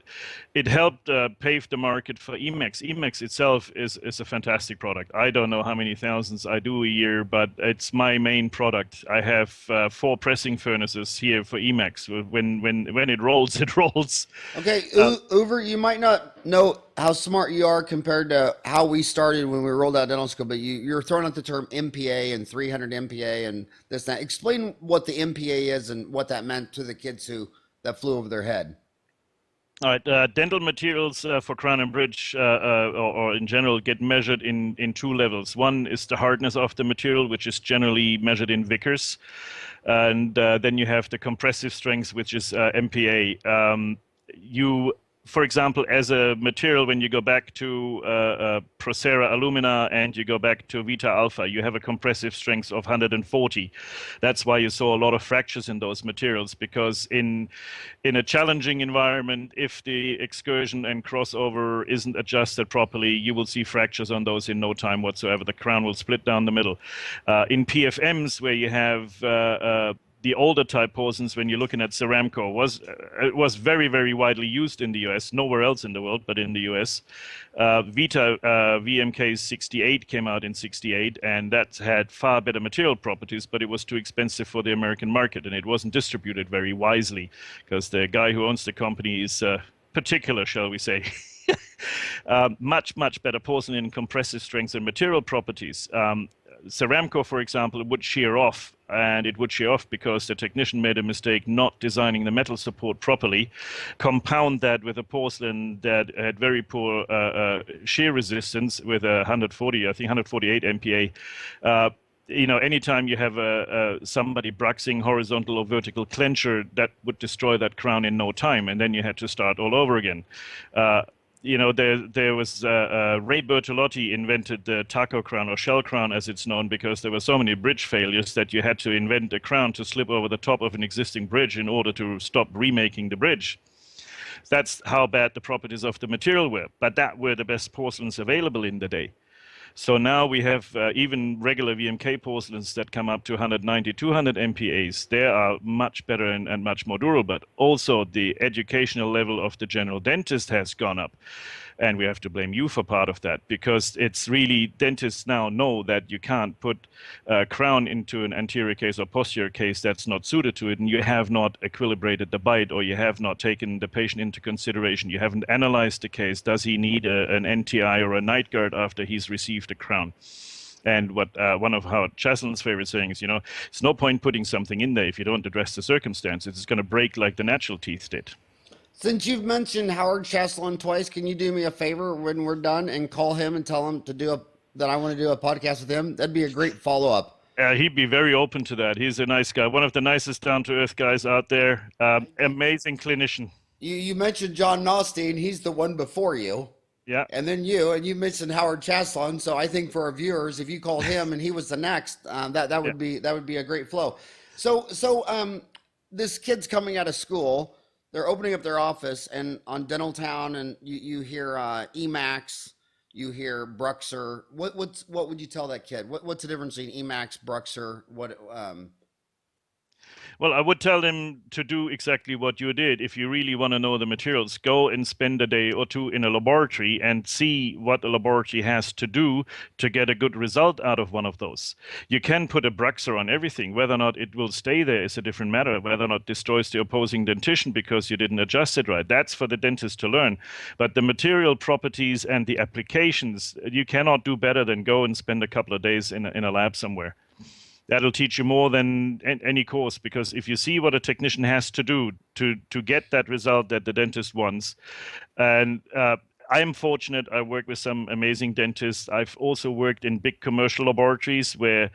[SPEAKER 2] it helped pave the market for Emacs. Emacs itself is a fantastic product. I don't know how many thousands I do a year, but it's my main product. I have 4 pressing furnaces here for Emacs. When it rolls, it rolls.
[SPEAKER 1] Okay, Uwe, you might not know how smart you are compared to how we started when we rolled out dental school, but you're throwing out the term MPA and 300 MPA and this, that. Explain what the MPA is and what that meant to the kids that flew over their head.
[SPEAKER 2] All right, dental materials for crown and bridge or in general get measured in 2 levels. One is the hardness of the material, which is generally measured in Vickers. And then you have the compressive strength, which is MPA. you, for example, as a material, when you go back to Procera alumina and you go back to Vita alpha, you have a compressive strength of 140. That's why you saw a lot of fractures in those materials, because in a challenging environment, if the excursion and crossover isn't adjusted properly, you will see fractures on those in no time whatsoever. The crown will split down the middle. In PFMs, where you have the older type porcelains, when you're looking at Ceramco, it was very, very widely used in the US, nowhere else in the world, but in the US. Vita VMK 68 came out in 68, and that had far better material properties, but it was too expensive for the American market, and it wasn't distributed very wisely, because the guy who owns the company is particular, shall we say. Much, much better porcelain in compressive strength and material properties. Ceramco, for example, would shear off, and it would shear off because the technician made a mistake not designing the metal support properly. Compound that with a porcelain that had very poor shear resistance with a 140, I think 148 MPa. Anytime you have somebody bruxing horizontal or vertical clencher, that would destroy that crown in no time, and then you had to start all over again. There was Ray Bertolotti invented the taco crown, or shell crown as it's known, because there were so many bridge failures that you had to invent a crown to slip over the top of an existing bridge in order to stop remaking the bridge. That's how bad the properties of the material were, but that were the best porcelains available in the day. So now we have even regular VMK porcelains that come up to 190, 200 MPAs. They are much better and much more durable, but also the educational level of the general dentist has gone up. And we have to blame you for part of that, because it's really, dentists now know that you can't put a crown into an anterior case or posterior case that's not suited to it, and you have not equilibrated the bite, or you have not taken the patient into consideration. You haven't analyzed the case. Does he need an NTI or a night guard after he's received a crown? And what one of Howard Chaslin's favorite sayings, it's no point putting something in there if you don't address the circumstances. It's going to break like the natural teeth did.
[SPEAKER 1] Since you've mentioned Howard Chaslin twice, can you do me a favor when we're done and call him and tell him that I want to do a podcast with him? That'd be a great follow-up.
[SPEAKER 2] He'd be very open to that. He's a nice guy, one of the nicest down-to-earth guys out there. Amazing clinician.
[SPEAKER 1] You mentioned John Nostine. He's the one before you.
[SPEAKER 2] Yeah.
[SPEAKER 1] And then you mentioned Howard Chaslin. So I think for our viewers, if you called him and he was the next, that would be a great flow. So this kid's coming out of school. They're opening up their office, and on Dental Town, and you hear Emax, you hear Bruxer. What would you tell that kid? What's the difference between Emax, Bruxer?
[SPEAKER 2] Well, I would tell them to do exactly what you did. If you really want to know the materials, go and spend a day or two in a laboratory and see what a laboratory has to do to get a good result out of one of those. You can put a Bruxer on everything. Whether or not it will stay there is a different matter. Whether or not it destroys the opposing dentition because you didn't adjust it right, that's for the dentist to learn. But the material properties and the applications, you cannot do better than go and spend a couple of days in a lab somewhere. That'll teach you more than any course, because if you see what a technician has to do to get that result that the dentist wants, and I'm fortunate, I work with some amazing dentists. I've also worked in big commercial laboratories where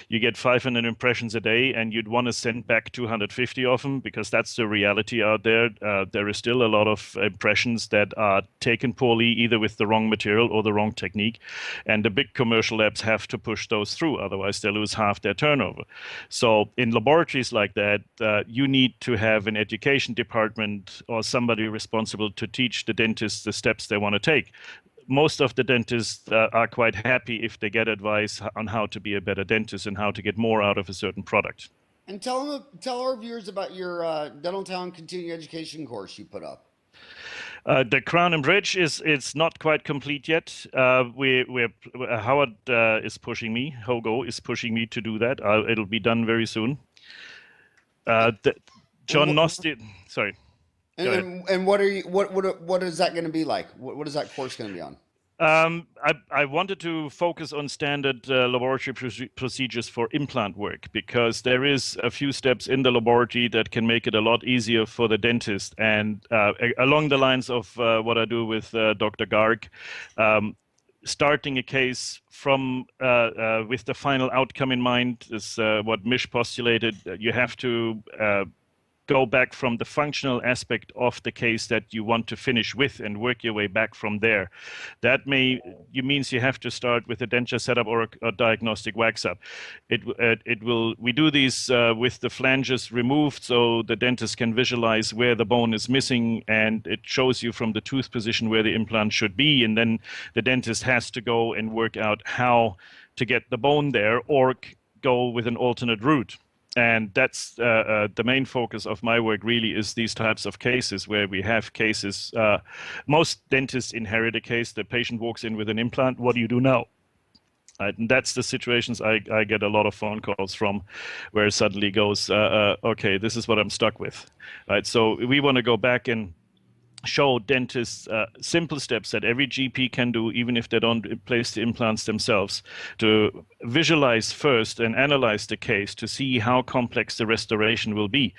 [SPEAKER 2] you get 500 impressions a day and you'd want to send back 250 of them, because that's the reality out there. There is still a lot of impressions that are taken poorly, either with the wrong material or the wrong technique. And the big commercial labs have to push those through, otherwise they lose half their turnover. So in laboratories like that, you need to have an education department or somebody responsible to teach the dentists the steps they want to take. Most of the dentists are quite happy if they get advice on how to be a better dentist and how to get more out of a certain product.
[SPEAKER 1] And tell our viewers about your Dental Town continuing education course you put up.
[SPEAKER 2] The crown and bridge it's not quite complete yet. Howard is pushing me. Hogo is pushing me to do that. It'll be done very soon. John Nostin, sorry.
[SPEAKER 1] And what is that going to be like? What is that course going to be on?
[SPEAKER 2] I wanted to focus on standard laboratory procedures for implant work, because there is a few steps in the laboratory that can make it a lot easier for the dentist. And along the lines of what I do with Dr. Garg, starting a case from with the final outcome in mind is what Mish postulated. You have to go back from the functional aspect of the case that you want to finish with and work your way back from there. That means you have to start with a denture setup or a diagnostic wax up. It will. We do these with the flanges removed, so the dentist can visualize where the bone is missing, and it shows you from the tooth position where the implant should be, and then the dentist has to go and work out how to get the bone there or go with an alternate route. And that's the main focus of my work, really, is these types of cases where we have cases. Most dentists inherit a case. The patient walks in with an implant. What do you do now? And that's the situations I get a lot of phone calls from, where it suddenly goes, okay, this is what I'm stuck with. Right? So we want to go back and show dentists simple steps that every GP can do, even if they don't place the implants themselves, to visualize first and analyze the case to see how complex the restoration will be.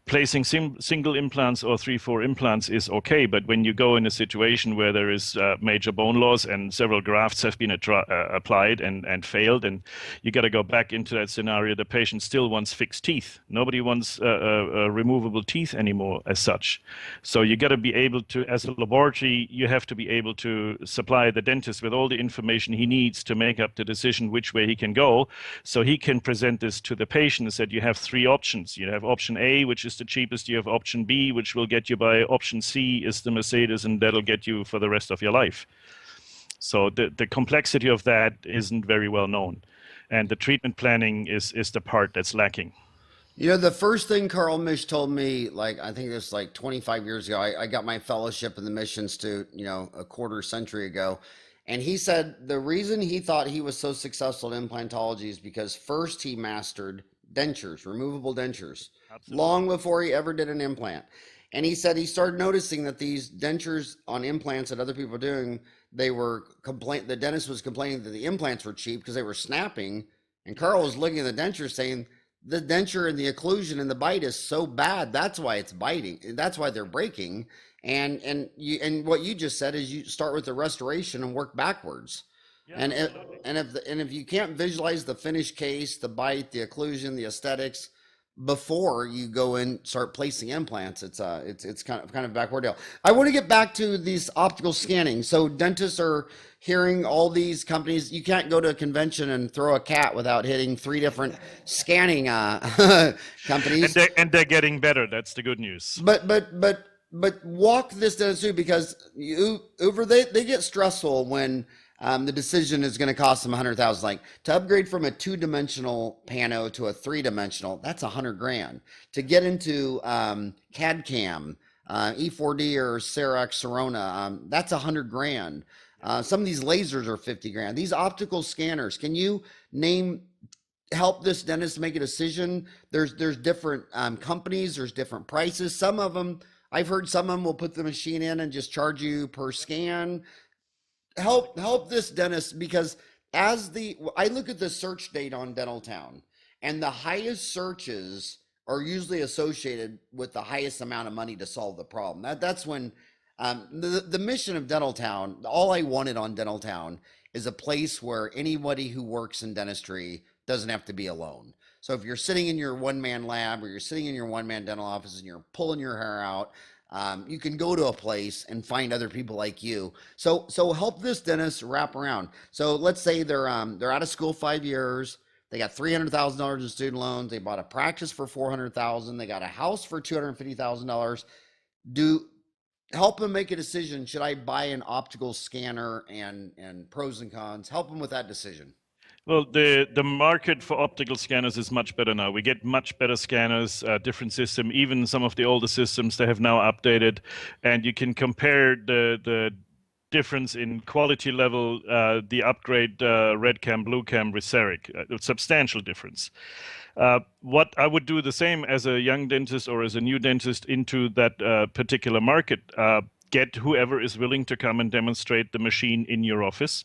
[SPEAKER 2] Placing single implants or 3-4 implants is okay, but when you go in a situation where there is major bone loss and several grafts have been applied and failed, and you got to go back into that scenario, the patient still wants fixed teeth. Nobody wants removable teeth anymore as such. So you got to be able to, as a laboratory, you have to be able to supply the dentist with all the information he needs to make up the decision which way he can go, so he can present this to the patient and said, you have 3 options. You have option A, which is the cheapest. You have option B, which will get you by. Option C is the Mercedes, and that'll get you for the rest of your life. So the complexity of that isn't very well known, and the treatment planning is the part that's lacking.
[SPEAKER 1] You know, the first thing Carl Misch told me, like, I think it was like 25 years ago, I got my fellowship in the Misch Institute, you know, a quarter century ago. And he said the reason he thought he was so successful in implantology is because first he mastered dentures, removable dentures. Absolutely. Long before he ever did an implant. And he said he started noticing that these dentures on implants that other people were doing, the dentist was complaining that the implants were cheap because they were snapping. And Carl was looking at the denture saying, the denture and the occlusion and the bite is so bad. That's why it's biting. That's why they're breaking. And what you just said is you start with the restoration and work backwards. Yeah, and if you can't visualize the finished case, the bite, the occlusion, the aesthetics before you go and start placing implants, it's kind of backward deal. I want to get back to these optical scanning. So dentists are hearing all these companies. You can't go to a convention and throw a cat without hitting 3 different scanning companies.
[SPEAKER 2] And they're getting better. That's the good news.
[SPEAKER 1] But walk this down too, because they get stressful when the decision is going to cost them $100,000. Like to upgrade from a 2-dimensional pano to a 3-dimensional, that's $100,000. To get into CAD CAM, E4D or Saric Sirona, that's $100,000. Some of these lasers are $50,000. These optical scanners, can you help this dentist make a decision? There's different companies, there's different prices. Some of them, I've heard some of them will put the machine in and just charge you per scan. Help this dentist, because I look at the search data on Dental Town, and the highest searches are usually associated with the highest amount of money to solve the problem. That's when the mission of Dental Town, all I wanted on Dental Town is a place where anybody who works in dentistry doesn't have to be alone. So if you're sitting in your one-man lab or you're sitting in your one-man dental office and you're pulling your hair out, you can go to a place and find other people like you. So help this dentist wrap around. So let's say they're out of school 5 years. They got $300,000 in student loans. They bought a practice for $400,000. They got a house for $250,000. Help them make a decision. Should I buy an optical scanner, and pros and cons? Help them with that decision.
[SPEAKER 2] Well, the market for optical scanners is much better now. We get much better scanners, different system. Even some of the older systems they have now updated, and you can compare the difference in quality level, the upgrade red cam, blue cam with Saric, a substantial difference. What I would do the same as a young dentist or as a new dentist into that particular market, get whoever is willing to come and demonstrate the machine in your office,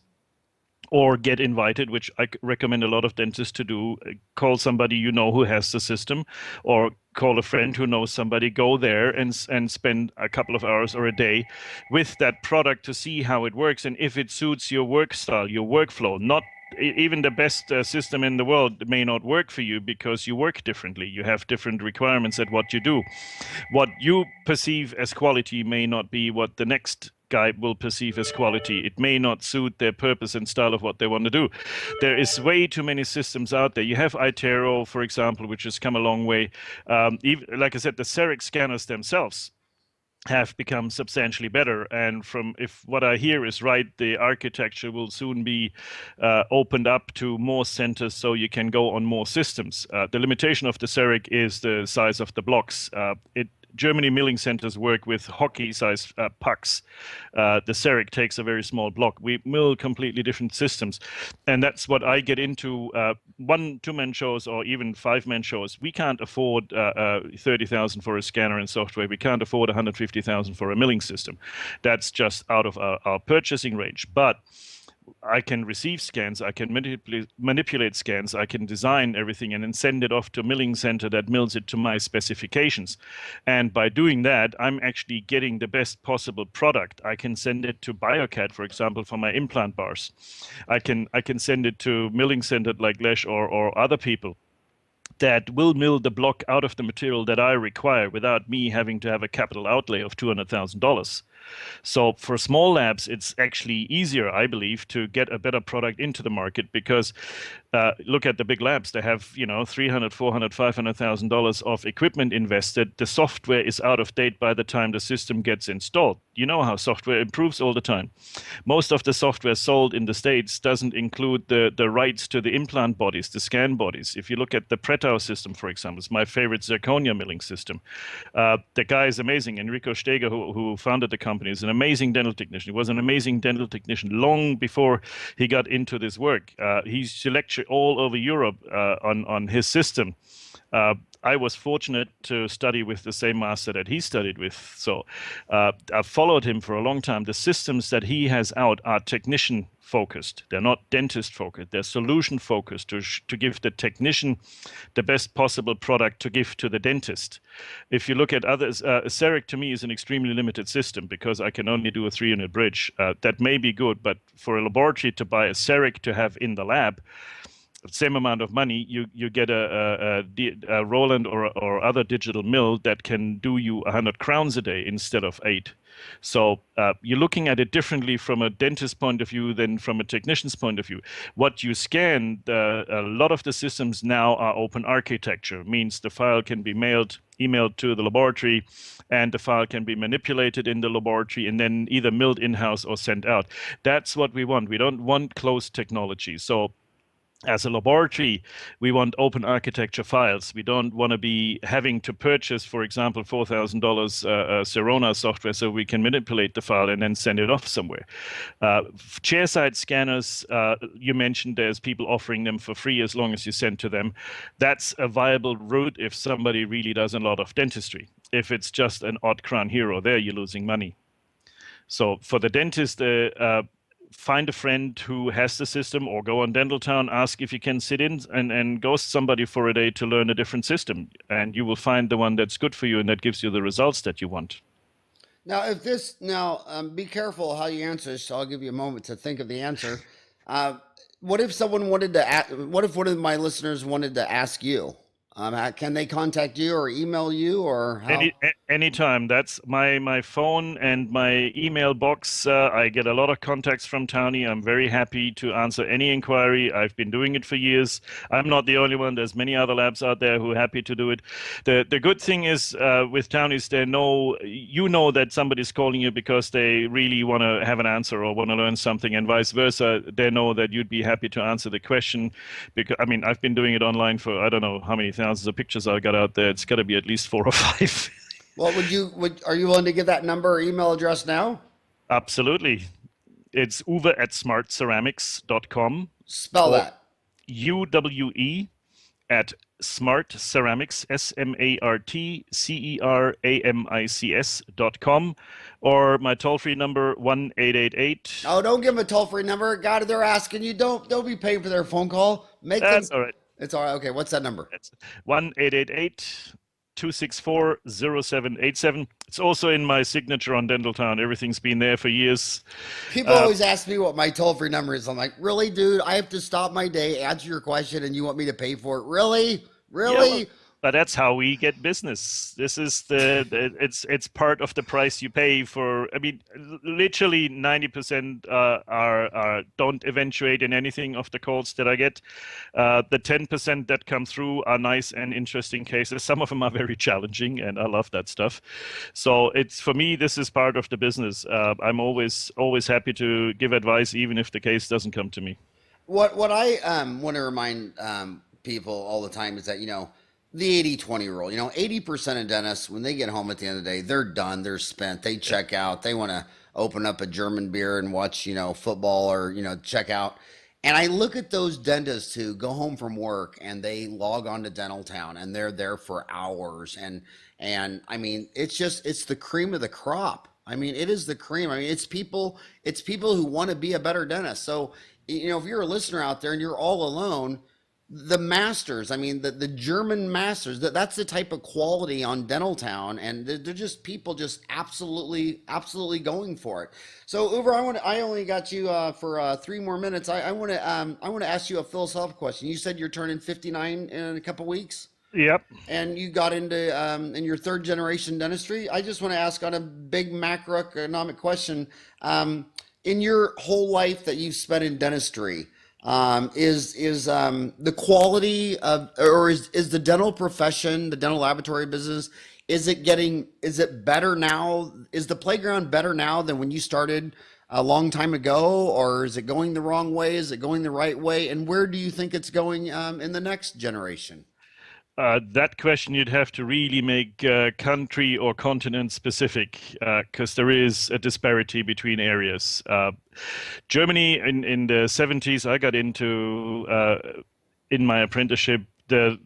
[SPEAKER 2] or get invited, which I recommend a lot of dentists to do. Call somebody you know who has the system, or call a friend who knows somebody. Go there and spend a couple of hours or a day with that product to see how it works and if it suits your work style, your workflow. Not even the best system in the world may not work for you because you work differently. You have different requirements at what you do. What you perceive as quality may not be what the next guy will perceive as quality. It may not suit their purpose and style of what they want to do. There is way too many systems out there. You have Itero, for example, which has come a long way. Even, like I said, the Saric scanners themselves have become substantially better. And from, if what I hear is right, the architecture will soon be opened up to more centers so you can go on more systems. The limitation of the Saric is the size of the blocks. Germany milling centers work with hockey-sized pucks. The Saric takes a very small block. We mill completely different systems, and that's what I get into. 1-2-man shows or even 5-man shows. We can't afford 30,000 for a scanner and software. We can't afford 150,000 for a milling system. That's just out of our purchasing range. But I can receive scans, I can manipulate scans, I can design everything and then send it off to a milling center that mills it to my specifications. And by doing that, I'm actually getting the best possible product. I can send it to BioCAD, for example, for my implant bars. I can send it to milling center like Lesch or other people that will mill the block out of the material that I require without me having to have a capital outlay of $200,000. So for small labs, it's actually easier, I believe, to get a better product into the market because look at the big labs. They have, $300,000, $400,000, $500,000 of equipment invested. The software is out of date by the time the system gets installed. You know how software improves all the time. Most of the software sold in the States doesn't include the rights to the implant bodies, the scan bodies. If you look at the Pretau system, for example, it's my favorite zirconia milling system. The guy is amazing. Enrico Steger, who founded the company, is an amazing dental technician. He was an amazing dental technician long before he got into this work. He used to lecture all over Europe on his system. I was fortunate to study with the same master that he studied with. So I've followed him for a long time. The systems that he has out are technician focused. They're not dentist focused. They're solution focused to give the technician the best possible product to give to the dentist. If you look at others, Saric to me is an extremely limited system because I can only do a 3-unit bridge. That may be good, but for a laboratory to buy a Saric to have in the lab, same amount of money, you get a Roland or other digital mill that can do you 100 crowns a day instead of 8. So you're looking at it differently from a dentist's point of view than from a technician's point of view. What you scan, a lot of the systems now are open architecture, means the file can be emailed to the laboratory, and the file can be manipulated in the laboratory and then either milled in-house or sent out. That's what we want. We don't want closed technology. So as a laboratory, we want open architecture files. We don't want to be having to purchase, for example, $4,000 Sirona software so we can manipulate the file and then send it off somewhere. Chairside scanners, you mentioned there's people offering them for free as long as you send to them. That's a viable route if somebody really does a lot of dentistry. If it's just an odd crown here or there, you're losing money. So for the dentist, find a friend who has the system or go on Dental Town, ask if you can sit in and ghost somebody for a day to learn a different system. And you will find the one that's good for you and that gives you the results that you want.
[SPEAKER 1] Now, be careful how you answer this. So I'll give you a moment to think of the answer. What if someone wanted to what if one of my listeners wanted to ask you? Can they contact you or email you or how?
[SPEAKER 2] Anytime. That's my phone and my email box. I get a lot of contacts from Townie. I'm very happy to answer any inquiry. I've been doing it for years. I'm not the only one. There's many other labs out there who are happy to do it. The good thing is with Townies, you know that somebody's calling you because they really want to have an answer or want to learn something, and vice versa. They know that you'd be happy to answer the question. Because I've been doing it online for I don't know how many thousands of pictures I got out there. It's got to be at least 4 or 5.
[SPEAKER 1] Well, are you willing to give that number or email address now?
[SPEAKER 2] Absolutely. It's Uwe at smartceramics.com.
[SPEAKER 1] Spell that.
[SPEAKER 2] UWE at smartceramics, SMARTCERAMICS.com, or my toll-free number 1-888.
[SPEAKER 1] Oh, don't give them a toll-free number. God, they're asking you. Don't be paying for their phone call.
[SPEAKER 2] That's all right.
[SPEAKER 1] It's all right. Okay, what's that number?
[SPEAKER 2] It's 1-888 264-0787. It's also in my signature on Dental Town. Everything's been there for years.
[SPEAKER 1] People always ask me what my toll-free number is. I'm like, really, dude? I have to stop my day, answer your question, and you want me to pay for it? Really?
[SPEAKER 2] Yeah, well,
[SPEAKER 1] Really?
[SPEAKER 2] but that's how we get business. This is it's part of the price you pay for. I mean, literally 90% are don't eventuate in anything of the calls that I get. The 10% that come through are nice and interesting cases. Some of them are very challenging, and I love that stuff. So it's for me, this is part of the business. I'm always happy to give advice, even if the case doesn't come to me.
[SPEAKER 1] What I want to remind people all the time is that, the 80-20 rule. 80% of dentists, when they get home at the end of the day, they're done, they're spent, they check out, they want to open up a German beer and watch, football or, check out. And I look at those dentists who go home from work and they log on to Dental Town and they're there for hours. And I mean, it's the cream of the crop. I mean, it is the cream. I mean, it's people who want to be a better dentist. So, if you're a listener out there and you're all alone, the masters, I mean, the German masters, that's the type of quality on Dental Town, and they're just people just absolutely going for it. So Uwe, I only got you for 3 more minutes. I want to ask you a philosophical question. You said you're turning 59 in a couple weeks,
[SPEAKER 2] Yep.
[SPEAKER 1] and you got into in your third generation dentistry. I just want to ask on a big macroeconomic question. In your whole life that you've spent in dentistry, is the quality of, or is the dental profession, the dental laboratory business, is it better now? Is the playground better now than when you started a long time ago, or is it going the wrong way? Is it going the right way? And where do you think it's going in the next generation?
[SPEAKER 2] That question you'd have to really make country or continent specific, because there is a disparity between areas. Germany in the 70s, I got into in my apprenticeship. The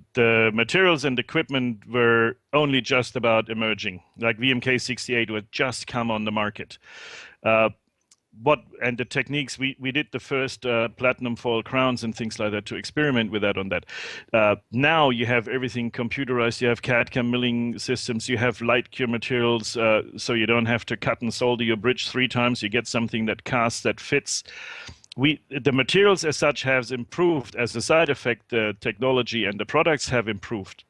[SPEAKER 2] materials and equipment were only just about emerging. Like VMK 68 was just come on the market. Uh, and the techniques, we did the first platinum foil crowns and things like that to experiment with that on that. Now you have everything computerized. You have CAD/CAM milling systems. You have light cure materials, so you don't have to cut and solder your bridge 3 times. You get something that casts, that fits. The materials as such has improved. As a side effect, the technology and the products have improved.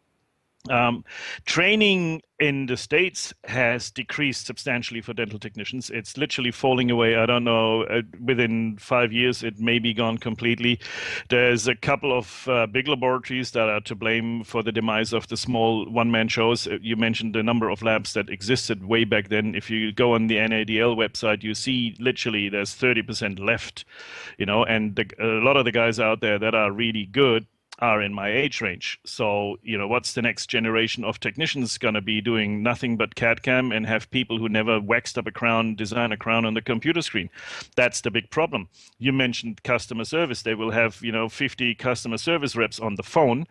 [SPEAKER 2] Training in the States has decreased substantially for dental technicians. It's literally falling away. I don't know, within 5 years, it may be gone completely. There's a couple of big laboratories that are to blame for the demise of the small one-man shows. You mentioned the number of labs that existed way back then. If you go on the NADL website, you see literally there's 30% left, and a lot of the guys out there that are really good are in my age range. So, what's the next generation of technicians going to be doing? Nothing but CAD/CAM and have people who never waxed up a crown, design a crown on the computer screen. That's the big problem. You mentioned customer service. They will have, 50 customer service reps on the phone,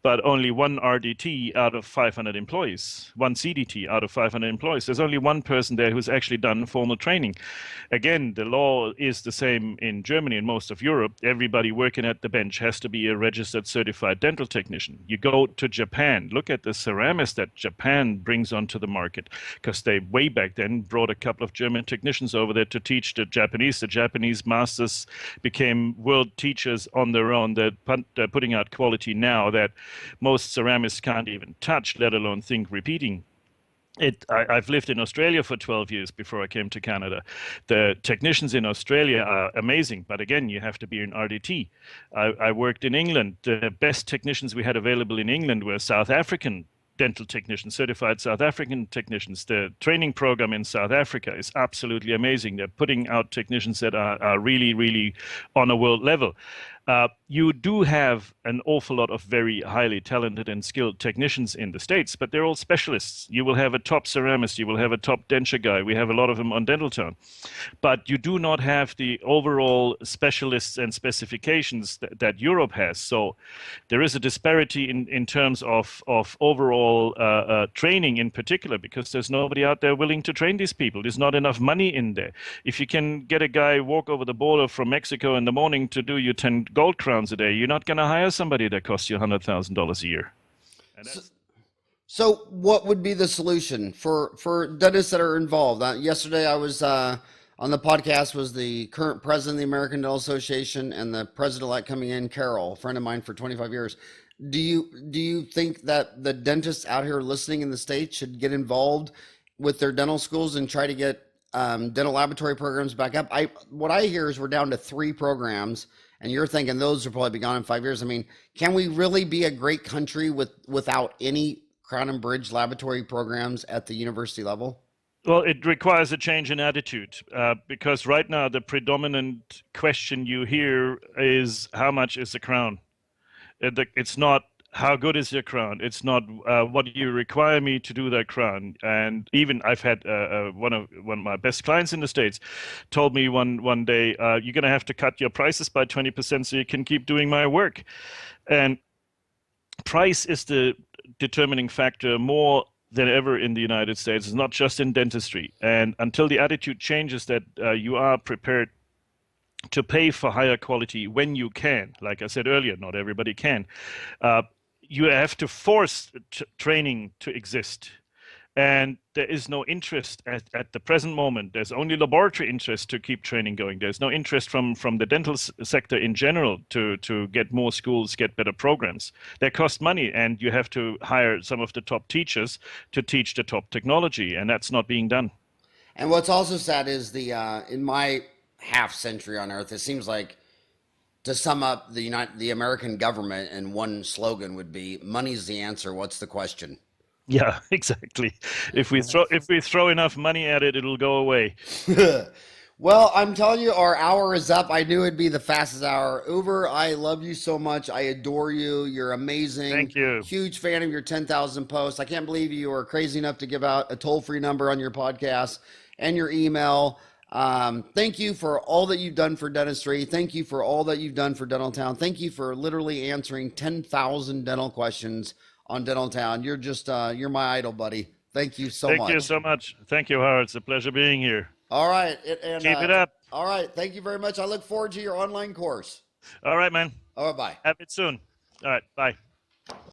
[SPEAKER 2] but only one RDT out of 500 employees, one CDT out of 500 employees. There's only one person there who's actually done formal training. Again, the law is the same in Germany and most of Europe. Everybody working at the bench has to be a registered certified dental technician. You go to Japan, look at the ceramics that Japan brings onto the market, because they way back then brought a couple of German technicians over there to teach the Japanese. The Japanese masters became world teachers on their own. They're putting out quality now that most ceramists can't even touch, let alone think repeating. I've lived in Australia for 12 years before I came to Canada. The technicians in Australia are amazing, but again, you have to be an RDT. I worked in England. The best technicians we had available in England were South African dental technicians, certified South African technicians. The training program in South Africa is absolutely amazing. They're putting out technicians that are really, really on a world level. You do have an awful lot of very highly talented and skilled technicians in the States, but they're all specialists. You will have a top ceramist, you will have a top denture guy. We have a lot of them on Dental Town. But you do not have the overall specialists and specifications that Europe has. So there is a disparity in terms of overall training in particular, because there's nobody out there willing to train these people. There's not enough money in there. If you can get a guy walk over the border from Mexico in the morning to do your 10 gold crowns a day, you're not going to hire somebody that costs you $100,000 a year. And
[SPEAKER 1] So,
[SPEAKER 2] that's
[SPEAKER 1] So, what would be the solution for dentists that are involved? Yesterday, I was on the podcast was the current president of the American Dental Association and the president-elect coming in, Carol, a friend of mine for 25 years. Do you think that the dentists out here listening in the States should get involved with their dental schools and try to get dental laboratory programs back up? What I hear is we're down to 3 programs, and you're thinking those will probably be gone in 5 years. I mean, can we really be a great country without any Crown and Bridge laboratory programs at the university level?
[SPEAKER 2] Well, it requires a change in attitude because right now the predominant question you hear is how much is the crown? It's not how good is your crown. It's not what do you require me to do that crown. And even I've had one of my best clients in the States told me one day, you're going to have to cut your prices by 20% so you can keep doing my work. And price is the determining factor more than ever in the United States. It's not just in dentistry. And until the attitude changes that you are prepared to pay for higher quality when you can, like I said earlier, not everybody can, you have to force training to exist. And there is no interest at the present moment. There's only laboratory interest to keep training going. There's no interest from the dental sector in general to get more schools, get better programs. They cost money, and you have to hire some of the top teachers to teach the top technology, and that's not being done.
[SPEAKER 1] And what's also sad is in my half century on Earth, it seems like to sum up the American government in one slogan would be "Money's the answer. What's the question?"
[SPEAKER 2] Yeah, exactly. If we throw enough money at it, it'll go away.
[SPEAKER 1] Well, I'm telling you, our hour is up. I knew it'd be the fastest hour. Uwe, I love you so much. I adore you. You're amazing.
[SPEAKER 2] Thank you.
[SPEAKER 1] Huge fan of your 10,000 posts. I can't believe you are crazy enough to give out a toll-free number on your podcast and your email. Thank you for all that you've done for dentistry. Thank you for all that you've done for Dental Town. Thank you for literally answering 10,000 dental questions on Dental Town. You're just, you're my idol, buddy. Thank you so much.
[SPEAKER 2] Thank you so much. Thank you, Howard. It's a pleasure being here.
[SPEAKER 1] All right.
[SPEAKER 2] Keep it up.
[SPEAKER 1] All right. Thank you very much. I look forward to your online course.
[SPEAKER 2] All right, man.
[SPEAKER 1] All right. Bye.
[SPEAKER 2] Have it soon. All right. Bye.